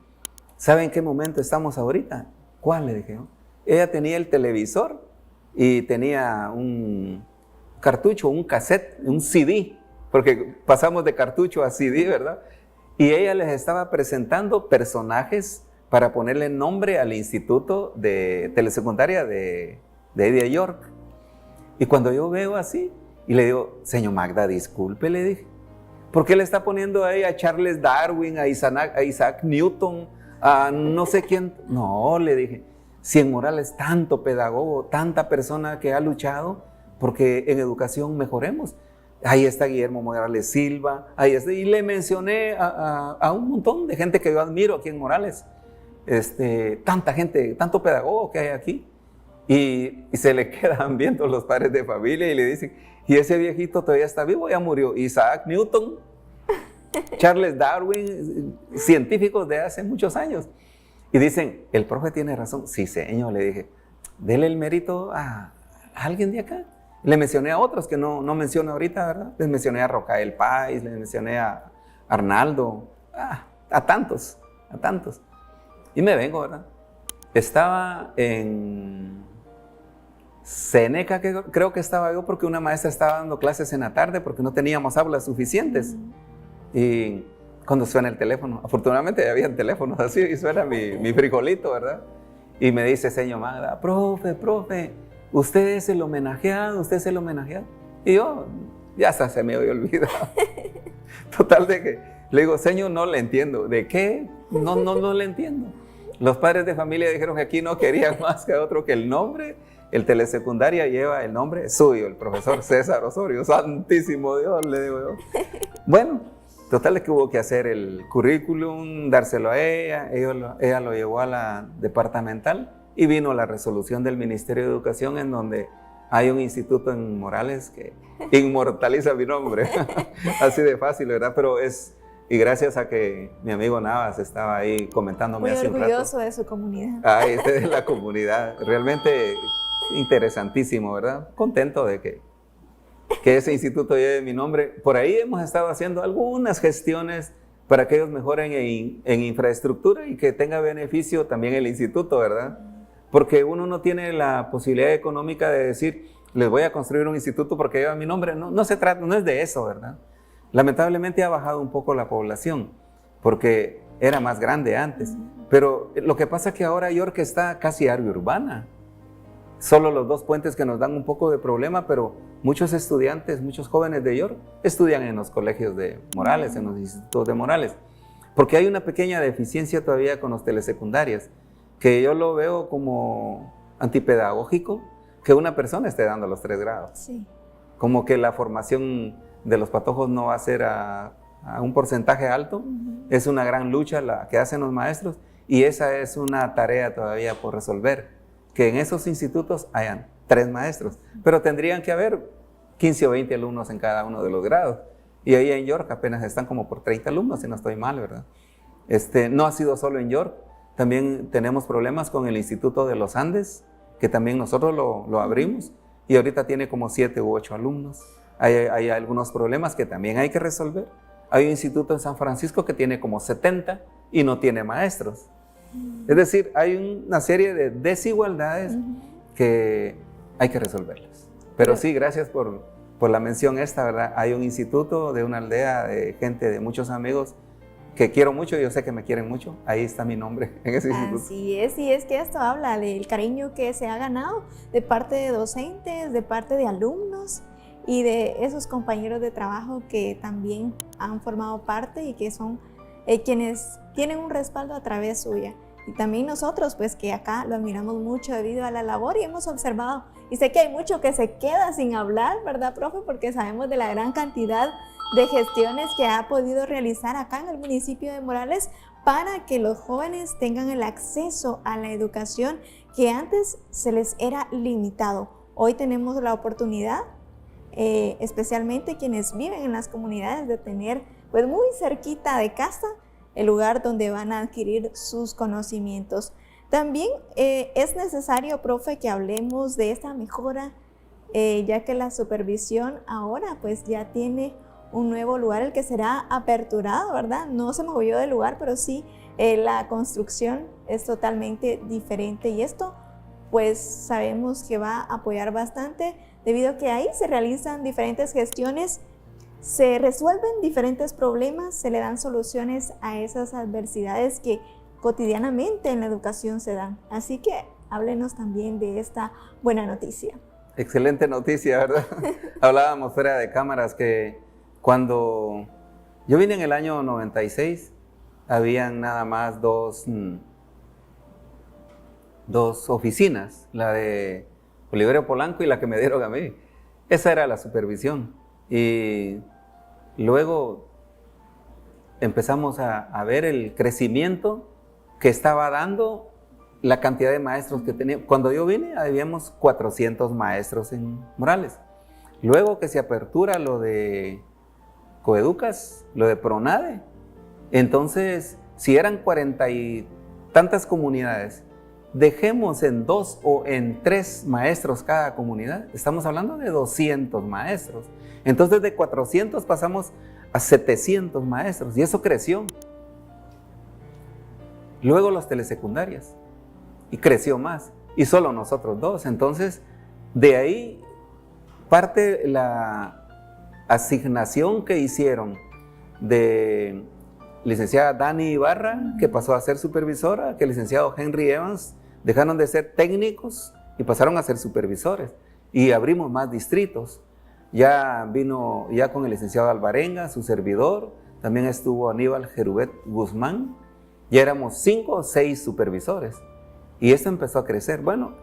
¿saben qué momento estamos ahorita? ¿Cuál? Le dije yo. Ella tenía el televisor y tenía un cartucho, un cassette, un CD, porque pasamos de cartucho a CD, ¿verdad? Y ella les estaba presentando personajes para ponerle nombre al instituto de telesecundaria de York. Y cuando yo veo así, y le digo, señor Magda, disculpe, le dije, ¿por qué le está poniendo ahí a Charles Darwin, a Isaac Newton, a no sé quién? No, le dije, si en Morales tanto pedagogo, tanta persona que ha luchado porque en educación mejoremos. Ahí está Guillermo Morales Silva, ahí está, y le mencioné a un montón de gente que yo admiro aquí en Morales. Tanta gente, tanto pedagogo que hay aquí. Y se le quedan viendo los padres de familia y le dicen, ¿y ese viejito todavía está vivo? Ya murió. Isaac Newton, Charles Darwin, científicos de hace muchos años. Y dicen, el profe tiene razón. Sí, señor, le dije, dele el mérito a alguien de acá. Le mencioné a otros que no menciono ahorita, ¿verdad? Les mencioné a Rocael Páez, les mencioné a Arnaldo, a tantos. Y me vengo, ¿verdad? Estaba en Seneca, que creo que estaba yo, porque una maestra estaba dando clases en la tarde porque no teníamos aulas suficientes. Y cuando suena el teléfono, afortunadamente ya habían teléfonos así, y suena mi frijolito, ¿verdad? Y me dice señor Magda, profe, usted es el homenajeado. Y yo, ya hasta se me había olvidado. Total de que le digo, señor, no le entiendo. ¿De qué? No le entiendo. Los padres de familia dijeron que aquí no querían más que otro que el nombre el telesecundaria lleva el nombre suyo, el profesor César Osorio. Santísimo Dios, le digo yo. Bueno, total es que hubo que hacer el currículum, dárselo a ella. Ella lo llevó a la departamental y vino la resolución del Ministerio de Educación en donde hay un instituto en Morales que inmortaliza mi nombre. Así de fácil, ¿verdad? Pero y gracias a que mi amigo Navas estaba ahí comentándome hace un rato. Muy orgulloso de su comunidad. Ay, este es la comunidad. Realmente interesantísimo, ¿verdad? Contento de que ese instituto lleve mi nombre. Por ahí hemos estado haciendo algunas gestiones para que ellos mejoren en infraestructura y que tenga beneficio también el instituto, ¿verdad? Porque uno no tiene la posibilidad económica de decir, les voy a construir un instituto porque lleva mi nombre. No se trata, no es de eso, ¿verdad? Lamentablemente ha bajado un poco la población, porque era más grande antes. Pero lo que pasa es que ahora York está casi área urbana. Solo los 2 puentes que nos dan un poco de problema, pero muchos estudiantes, muchos jóvenes de York estudian en los colegios de Morales, en los institutos de Morales. Porque hay una pequeña deficiencia todavía con los telesecundarias, que yo lo veo como antipedagógico, que una persona esté dando los 3 grados. Sí. Como que la formación de los patojos no va a ser a un porcentaje alto. Es una gran lucha la que hacen los maestros y esa es una tarea todavía por resolver, que en esos institutos hayan 3 maestros, pero tendrían que haber 15 o 20 alumnos en cada uno de los grados. Y ahí en York apenas están como por 30 alumnos, si no estoy mal, ¿verdad? No ha sido solo en York, también tenemos problemas con el Instituto de los Andes, que también nosotros lo abrimos y ahorita tiene como 7 u 8 alumnos. Hay algunos problemas que también hay que resolver. Hay un instituto en San Francisco que tiene como 70 y no tiene maestros. Es decir, hay una serie de desigualdades que hay que resolverlas. Pero sí, gracias por la mención esta, ¿verdad? Hay un instituto de una aldea de gente, de muchos amigos que quiero mucho, yo sé que me quieren mucho. Ahí está mi nombre en ese instituto. Así es, y es que esto habla del cariño que se ha ganado de parte de docentes, de parte de alumnos y de esos compañeros de trabajo que también han formado parte y que son quienes tienen un respaldo a través suya. Y también nosotros, pues que acá lo admiramos mucho debido a la labor y hemos observado. Y sé que hay mucho que se queda sin hablar, ¿verdad, profe? Porque sabemos de la gran cantidad de gestiones que ha podido realizar acá en el municipio de Morales para que los jóvenes tengan el acceso a la educación que antes se les era limitado. Hoy tenemos la oportunidad, especialmente quienes viven en las comunidades, de tener pues muy cerquita de casa el lugar donde van a adquirir sus conocimientos. También es necesario, profe, que hablemos de esta mejora, ya que la supervisión ahora pues ya tiene un nuevo lugar, el que será aperturado, ¿verdad? No se movió del lugar, pero sí la construcción es totalmente diferente y esto pues sabemos que va a apoyar bastante debido a que ahí se realizan diferentes gestiones, se resuelven diferentes problemas, se le dan soluciones a esas adversidades que cotidianamente en la educación se dan. Así que háblenos también de esta buena noticia. Excelente noticia, ¿verdad? Hablábamos fuera de cámaras que cuando yo vine en el año 96, habían nada más dos oficinas, la de Oliverio Polanco y la que me dieron a mí. Esa era la supervisión. Y luego empezamos a ver el crecimiento que estaba dando la cantidad de maestros que tenía. Cuando yo vine, habíamos 400 maestros en Morales. Luego que se apertura lo de Coeducas, lo de Pronade, entonces, si eran 40 y tantas comunidades, dejemos en 2 o en 3 maestros cada comunidad. Estamos hablando de 200 maestros. Entonces, de 400 pasamos a 700 maestros y eso creció. Luego los telesecundarias y creció más y solo nosotros 2. Entonces, de ahí parte la asignación que hicieron de licenciada Dani Ibarra, que pasó a ser supervisora, que el licenciado Henry Evans dejaron de ser técnicos y pasaron a ser supervisores y abrimos más distritos. Ya vino ya con el licenciado Alvarenga, su servidor, también estuvo Aníbal Jerubet Guzmán, ya éramos 5 o 6 supervisores y esto empezó a crecer. Bueno,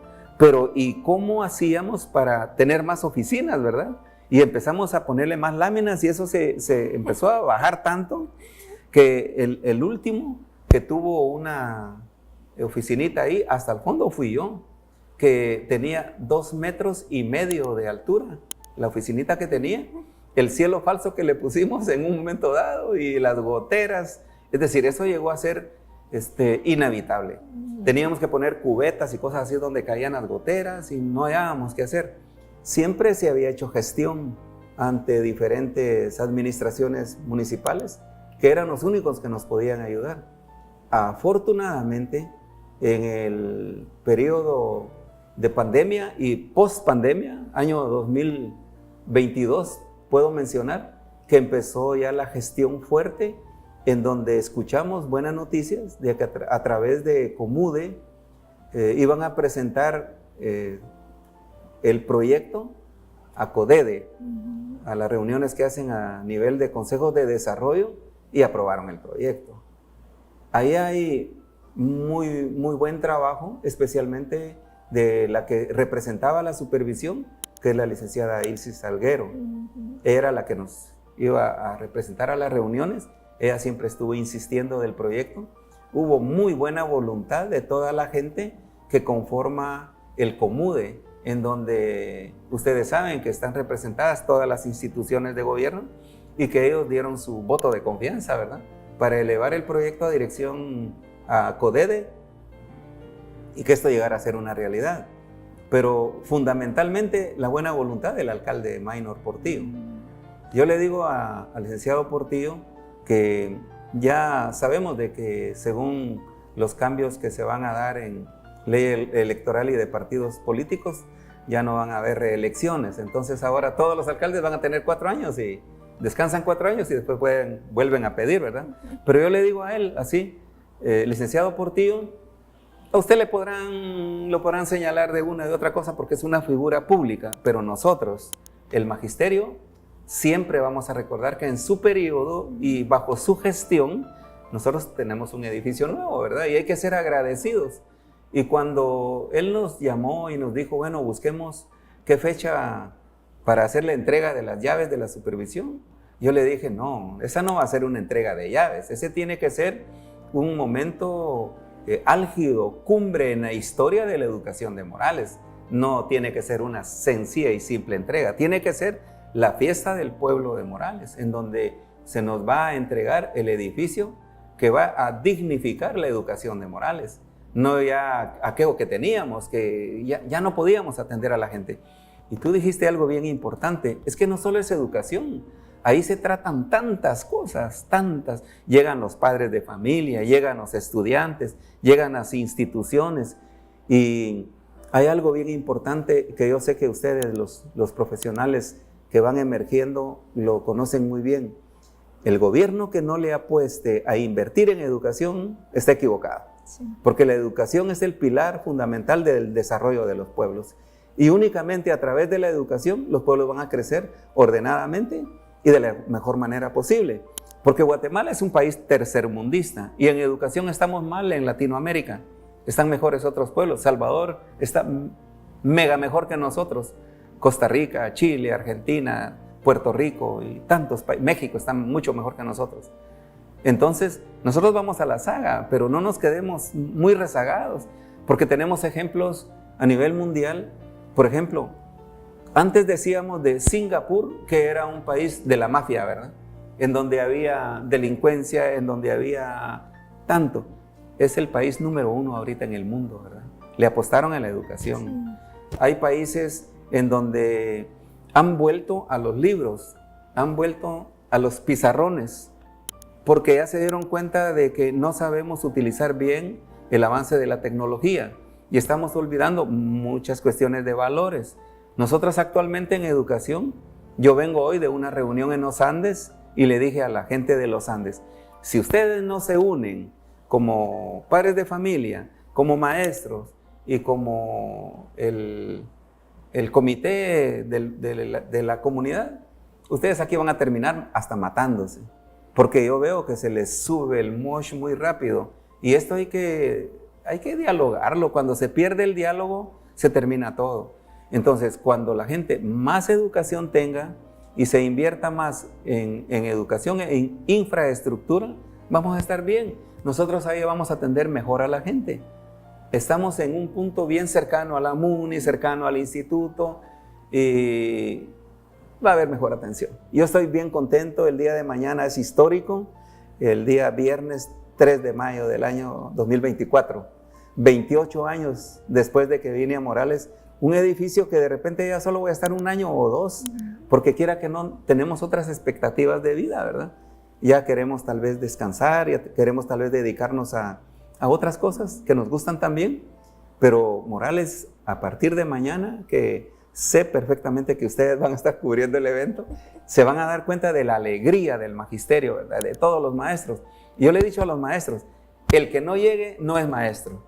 Pero ¿y cómo hacíamos para tener más oficinas, verdad? Y empezamos a ponerle más láminas y eso se empezó a bajar tanto que el último que tuvo una oficinita ahí, hasta el fondo fui yo, que tenía 2,5 metros de altura, la oficinita que tenía, el cielo falso que le pusimos en un momento dado y las goteras, es decir, eso llegó a ser inhabitable. Teníamos que poner cubetas y cosas así donde caían las goteras y no hallábamos qué hacer. Siempre se había hecho gestión ante diferentes administraciones municipales, que eran los únicos que nos podían ayudar. Afortunadamente, en el periodo de pandemia y post-pandemia, año 2022, puedo mencionar que empezó ya la gestión fuerte, en donde escuchamos buenas noticias de que a través de Comude iban a presentar el proyecto a CODEDE, a las reuniones que hacen a nivel de consejos de desarrollo, y aprobaron el proyecto. Ahí hay muy buen trabajo, especialmente de la que representaba la supervisión, que es la licenciada Ilse Salguero. Era la que nos iba a representar a las reuniones. Ella siempre estuvo insistiendo del proyecto. Hubo muy buena voluntad de toda la gente que conforma el Comude, en donde ustedes saben que están representadas todas las instituciones de gobierno y que ellos dieron su voto de confianza, ¿verdad?, para elevar el proyecto a dirección a CODEDE y que esto llegara a ser una realidad. Pero fundamentalmente la buena voluntad del alcalde Maynor Portillo. Yo le digo al licenciado Portillo que ya sabemos de que según los cambios que se van a dar en ley electoral y de partidos políticos, ya no van a haber reelecciones. Entonces ahora todos los alcaldes van a tener 4 años y descansan 4 años y después vuelven a pedir, ¿verdad? Pero yo le digo a él así, licenciado Portillo, a usted lo podrán señalar de una y de otra cosa porque es una figura pública, pero nosotros, el magisterio, siempre vamos a recordar que en su periodo y bajo su gestión, nosotros tenemos un edificio nuevo, ¿verdad? Y hay que ser agradecidos. Y cuando él nos llamó y nos dijo, bueno, busquemos qué fecha para hacer la entrega de las llaves de la supervisión, yo le dije, no, esa no va a ser una entrega de llaves, ese tiene que ser un momento álgido, cumbre en la historia de la educación de Morales. No tiene que ser una sencilla y simple entrega, tiene que ser la fiesta del pueblo de Morales, en donde se nos va a entregar el edificio que va a dignificar la educación de Morales. No ya aquello que teníamos, que ya no podíamos atender a la gente. Y tú dijiste algo bien importante, es que no solo es educación, ahí se tratan tantas cosas, tantas. Llegan los padres de familia, llegan los estudiantes, llegan las instituciones. Y hay algo bien importante que yo sé que ustedes, los profesionales que van emergiendo, lo conocen muy bien. El gobierno que no le apueste a invertir en educación está equivocado. Sí. Porque la educación es el pilar fundamental del desarrollo de los pueblos. Y únicamente a través de la educación los pueblos van a crecer ordenadamente y de la mejor manera posible. Porque Guatemala es un país tercermundista y en educación estamos mal en Latinoamérica. Están mejores otros pueblos. Salvador está mega mejor que nosotros. Costa Rica, Chile, Argentina, Puerto Rico y tantos países. México están mucho mejor que nosotros. Entonces, nosotros vamos a la saga, pero no nos quedemos muy rezagados, porque tenemos ejemplos a nivel mundial. Por ejemplo, antes decíamos de Singapur, que era un país de la mafia, ¿verdad? En donde había delincuencia, en donde había tanto. Es el país número 1 ahorita en el mundo, ¿verdad? Le apostaron a la educación. Sí. Hay países en donde han vuelto a los libros, han vuelto a los pizarrones, porque ya se dieron cuenta de que no sabemos utilizar bien el avance de la tecnología y estamos olvidando muchas cuestiones de valores. Nosotros actualmente en educación, yo vengo hoy de una reunión en los Andes y le dije a la gente de los Andes, si ustedes no se unen como padres de familia, como maestros y como el comité de la comunidad, ustedes aquí van a terminar hasta matándose. Porque yo veo que se les sube el mosh muy rápido y esto hay que dialogarlo. Cuando se pierde el diálogo, se termina todo. Entonces, cuando la gente más educación tenga y se invierta más en educación, en infraestructura, vamos a estar bien. Nosotros ahí vamos a atender mejor a la gente. Estamos en un punto bien cercano a la MUNI, cercano al instituto, y va a haber mejor atención. Yo estoy bien contento, el día de mañana es histórico, el día viernes 3 de mayo del año 2024, 28 años después de que vine a Morales, un edificio que de repente ya solo voy a estar un año o dos, porque quiera que no, tenemos otras expectativas de vida, ¿verdad? Ya queremos tal vez descansar, ya queremos tal vez dedicarnos a otras cosas que nos gustan también, pero Morales, a partir de mañana, que sé perfectamente que ustedes van a estar cubriendo el evento, se van a dar cuenta de la alegría del magisterio, ¿verdad? De todos los maestros. Yo le he dicho a los maestros, el que no llegue no es maestro,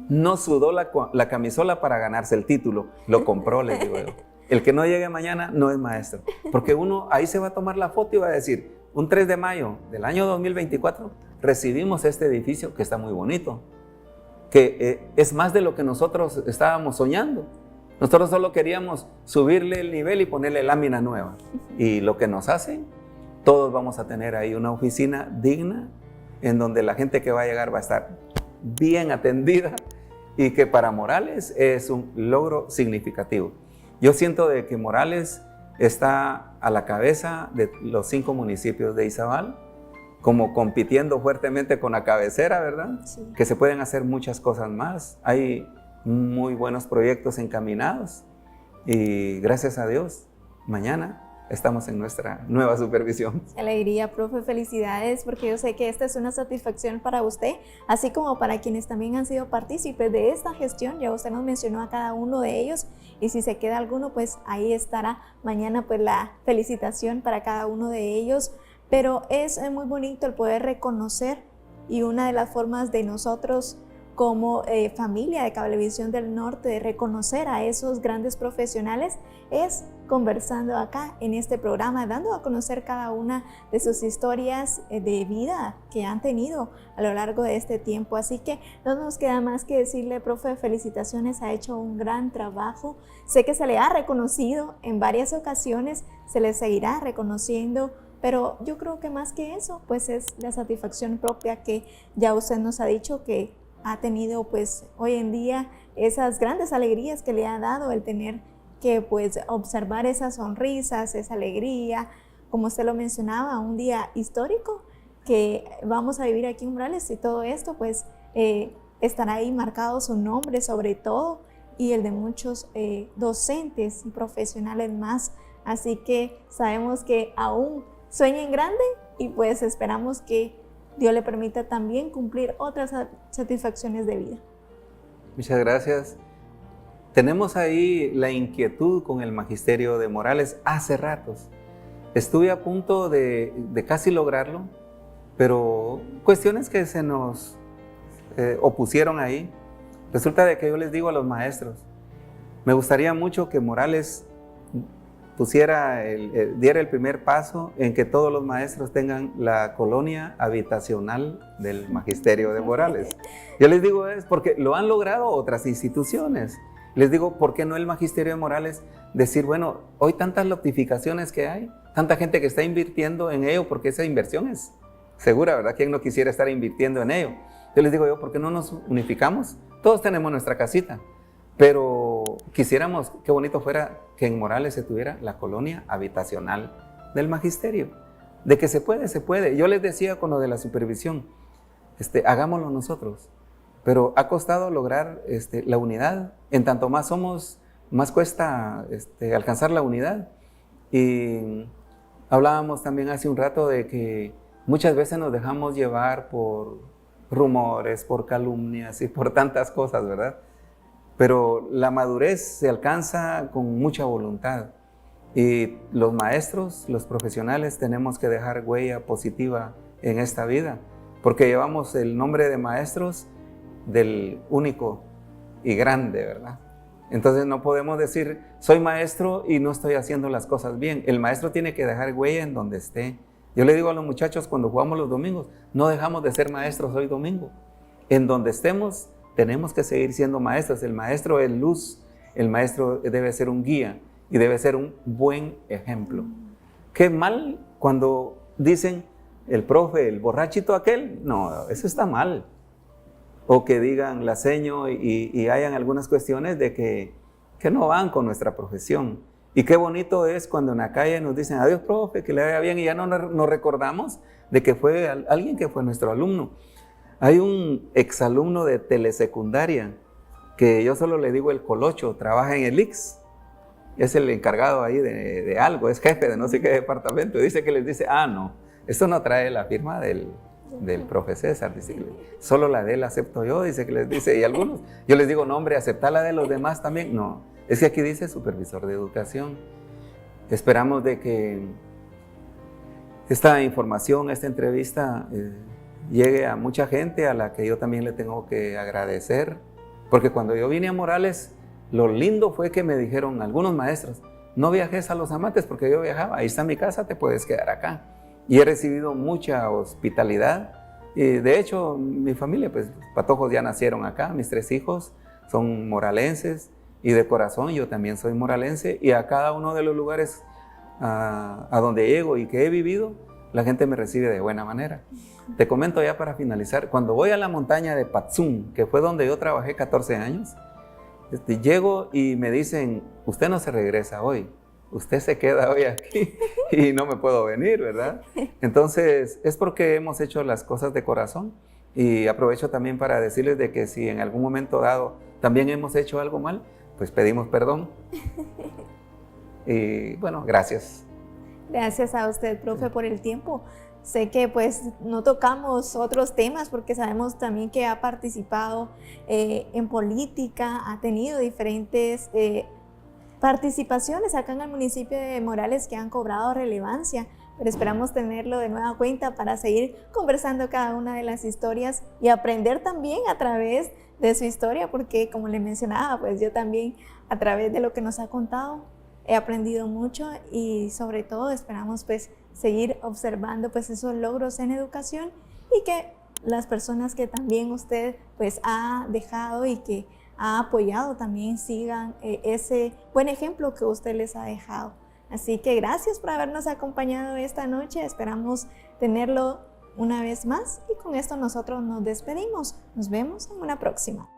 no sudó la camisola para ganarse el título, lo compró, les digo yo. El que no llegue mañana no es maestro, porque uno ahí se va a tomar la foto y va a decir, un 3 de mayo del año 2024 recibimos este edificio que está muy bonito, que es más de lo que nosotros estábamos soñando. Nosotros solo queríamos subirle el nivel y ponerle lámina nueva. Y lo que nos hacen, todos vamos a tener ahí una oficina digna en donde la gente que va a llegar va a estar bien atendida y que para Morales es un logro significativo. Yo siento de que Morales está a la cabeza de los 5 municipios de Izabal, como compitiendo fuertemente con la cabecera, ¿verdad? Sí. Que se pueden hacer muchas cosas más. Hay muy buenos proyectos encaminados y gracias a Dios, mañana estamos en nuestra nueva supervisión. Qué alegría, profe, felicidades, porque yo sé que esta es una satisfacción para usted, así como para quienes también han sido partícipes de esta gestión. Ya usted nos mencionó a cada uno de ellos, y si se queda alguno, pues ahí estará mañana pues la felicitación para cada uno de ellos. Pero es muy bonito el poder reconocer, y una de las formas de nosotros como familia de Cablevisión del Norte de reconocer a esos grandes profesionales es conversando acá en este programa, dando a conocer cada una de sus historias de vida que han tenido a lo largo de este tiempo. Así que no nos queda más que decirle, profe, felicitaciones, ha hecho un gran trabajo. Sé que se le ha reconocido en varias ocasiones, se le seguirá reconociendo, pero yo creo que más que eso, pues es la satisfacción propia que ya usted nos ha dicho que ha tenido pues hoy en día, esas grandes alegrías que le ha dado el tener que pues observar esas sonrisas, esa alegría, como usted lo mencionaba, un día histórico que vamos a vivir aquí en Morales, y todo esto pues estará ahí marcado su nombre sobre todo, y el de muchos docentes y profesionales más. Así que sabemos que aún sueña en grande, y pues esperamos que Dios le permita también cumplir otras satisfacciones de vida. Muchas gracias. Tenemos ahí la inquietud con el magisterio de Morales hace ratos. Estuve a punto de casi lograrlo, pero cuestiones que se nos opusieron ahí. Resulta de que yo les digo a los maestros, me gustaría mucho que Morales diera el primer paso en que todos los maestros tengan la colonia habitacional del magisterio de Morales. Yo les digo es porque lo han logrado otras instituciones. Les digo, ¿por qué no el magisterio de Morales decir, bueno, hoy tantas notificaciones que hay, tanta gente que está invirtiendo en ello, porque esa inversión es segura, ¿verdad? ¿Quién no quisiera estar invirtiendo en ello? Yo les digo, ¿por qué no nos unificamos? Todos tenemos nuestra casita, pero quisiéramos, qué bonito fuera que en Morales se tuviera la colonia habitacional del magisterio. De que se puede, se puede. Yo les decía con lo de la supervisión, hagámoslo nosotros. Pero ha costado lograr la unidad. En tanto más somos, más cuesta alcanzar la unidad. Y hablábamos también hace un rato de que muchas veces nos dejamos llevar por rumores, por calumnias y por tantas cosas, ¿verdad? Pero la madurez se alcanza con mucha voluntad. Y los maestros, los profesionales, tenemos que dejar huella positiva en esta vida, porque llevamos el nombre de maestros del único y grande, ¿verdad? Entonces no podemos decir, soy maestro y no estoy haciendo las cosas bien. El maestro tiene que dejar huella en donde esté. Yo le digo a los muchachos cuando jugamos los domingos, no dejamos de ser maestros hoy domingo. En donde estemos, tenemos que seguir siendo maestros. El maestro es luz, el maestro debe ser un guía y debe ser un buen ejemplo. Qué mal cuando dicen el profe, el borrachito aquel. No, eso está mal. O que digan la seño y hayan algunas cuestiones de que no van con nuestra profesión. Y qué bonito es cuando en la calle nos dicen adiós profe, que le vaya bien, y ya no nos recordamos de que fue alguien que fue nuestro alumno. Hay un exalumno de telesecundaria que yo solo le digo el Colocho, trabaja en el IX, es el encargado ahí de algo, es jefe de no sé qué departamento, dice que les dice, no, esto no trae la firma del profe César, dice que solo la de él acepto yo, dice que les dice, y algunos, yo les digo, no hombre, acepta la de los demás también, no, es que aquí dice supervisor de educación. Esperamos de que esta información, esta entrevista llegue a mucha gente a la que yo también le tengo que agradecer, porque cuando yo vine a Morales, lo lindo fue que me dijeron algunos maestros, no viajes a Los Amates porque yo viajaba, ahí está mi casa, te puedes quedar acá. Y he recibido mucha hospitalidad, y de hecho mi familia, pues patojos ya nacieron acá, mis 3 hijos son moralenses, y de corazón yo también soy moralense, y a cada uno de los lugares a donde llego y que he vivido, la gente me recibe de buena manera. Te comento ya para finalizar, cuando voy a la montaña de Patzum, que fue donde yo trabajé 14 años, llego y me dicen, usted no se regresa hoy, usted se queda hoy aquí y no me puedo venir, ¿verdad? Entonces, es porque hemos hecho las cosas de corazón, y aprovecho también para decirles de que si en algún momento dado también hemos hecho algo mal, pues pedimos perdón. Y bueno, gracias. Gracias a usted, profe, por el tiempo. Sé que pues no tocamos otros temas porque sabemos también que ha participado en política, ha tenido diferentes participaciones acá en el municipio de Morales que han cobrado relevancia, pero esperamos tenerlo de nueva cuenta para seguir conversando cada una de las historias y aprender también a través de su historia, porque como le mencionaba, pues yo también a través de lo que nos ha contado he aprendido mucho, y sobre todo esperamos pues seguir observando pues esos logros en educación, y que las personas que también usted pues ha dejado y que ha apoyado también sigan ese buen ejemplo que usted les ha dejado. Así que gracias por habernos acompañado esta noche, esperamos tenerlo una vez más, y con esto nosotros nos despedimos. Nos vemos en una próxima.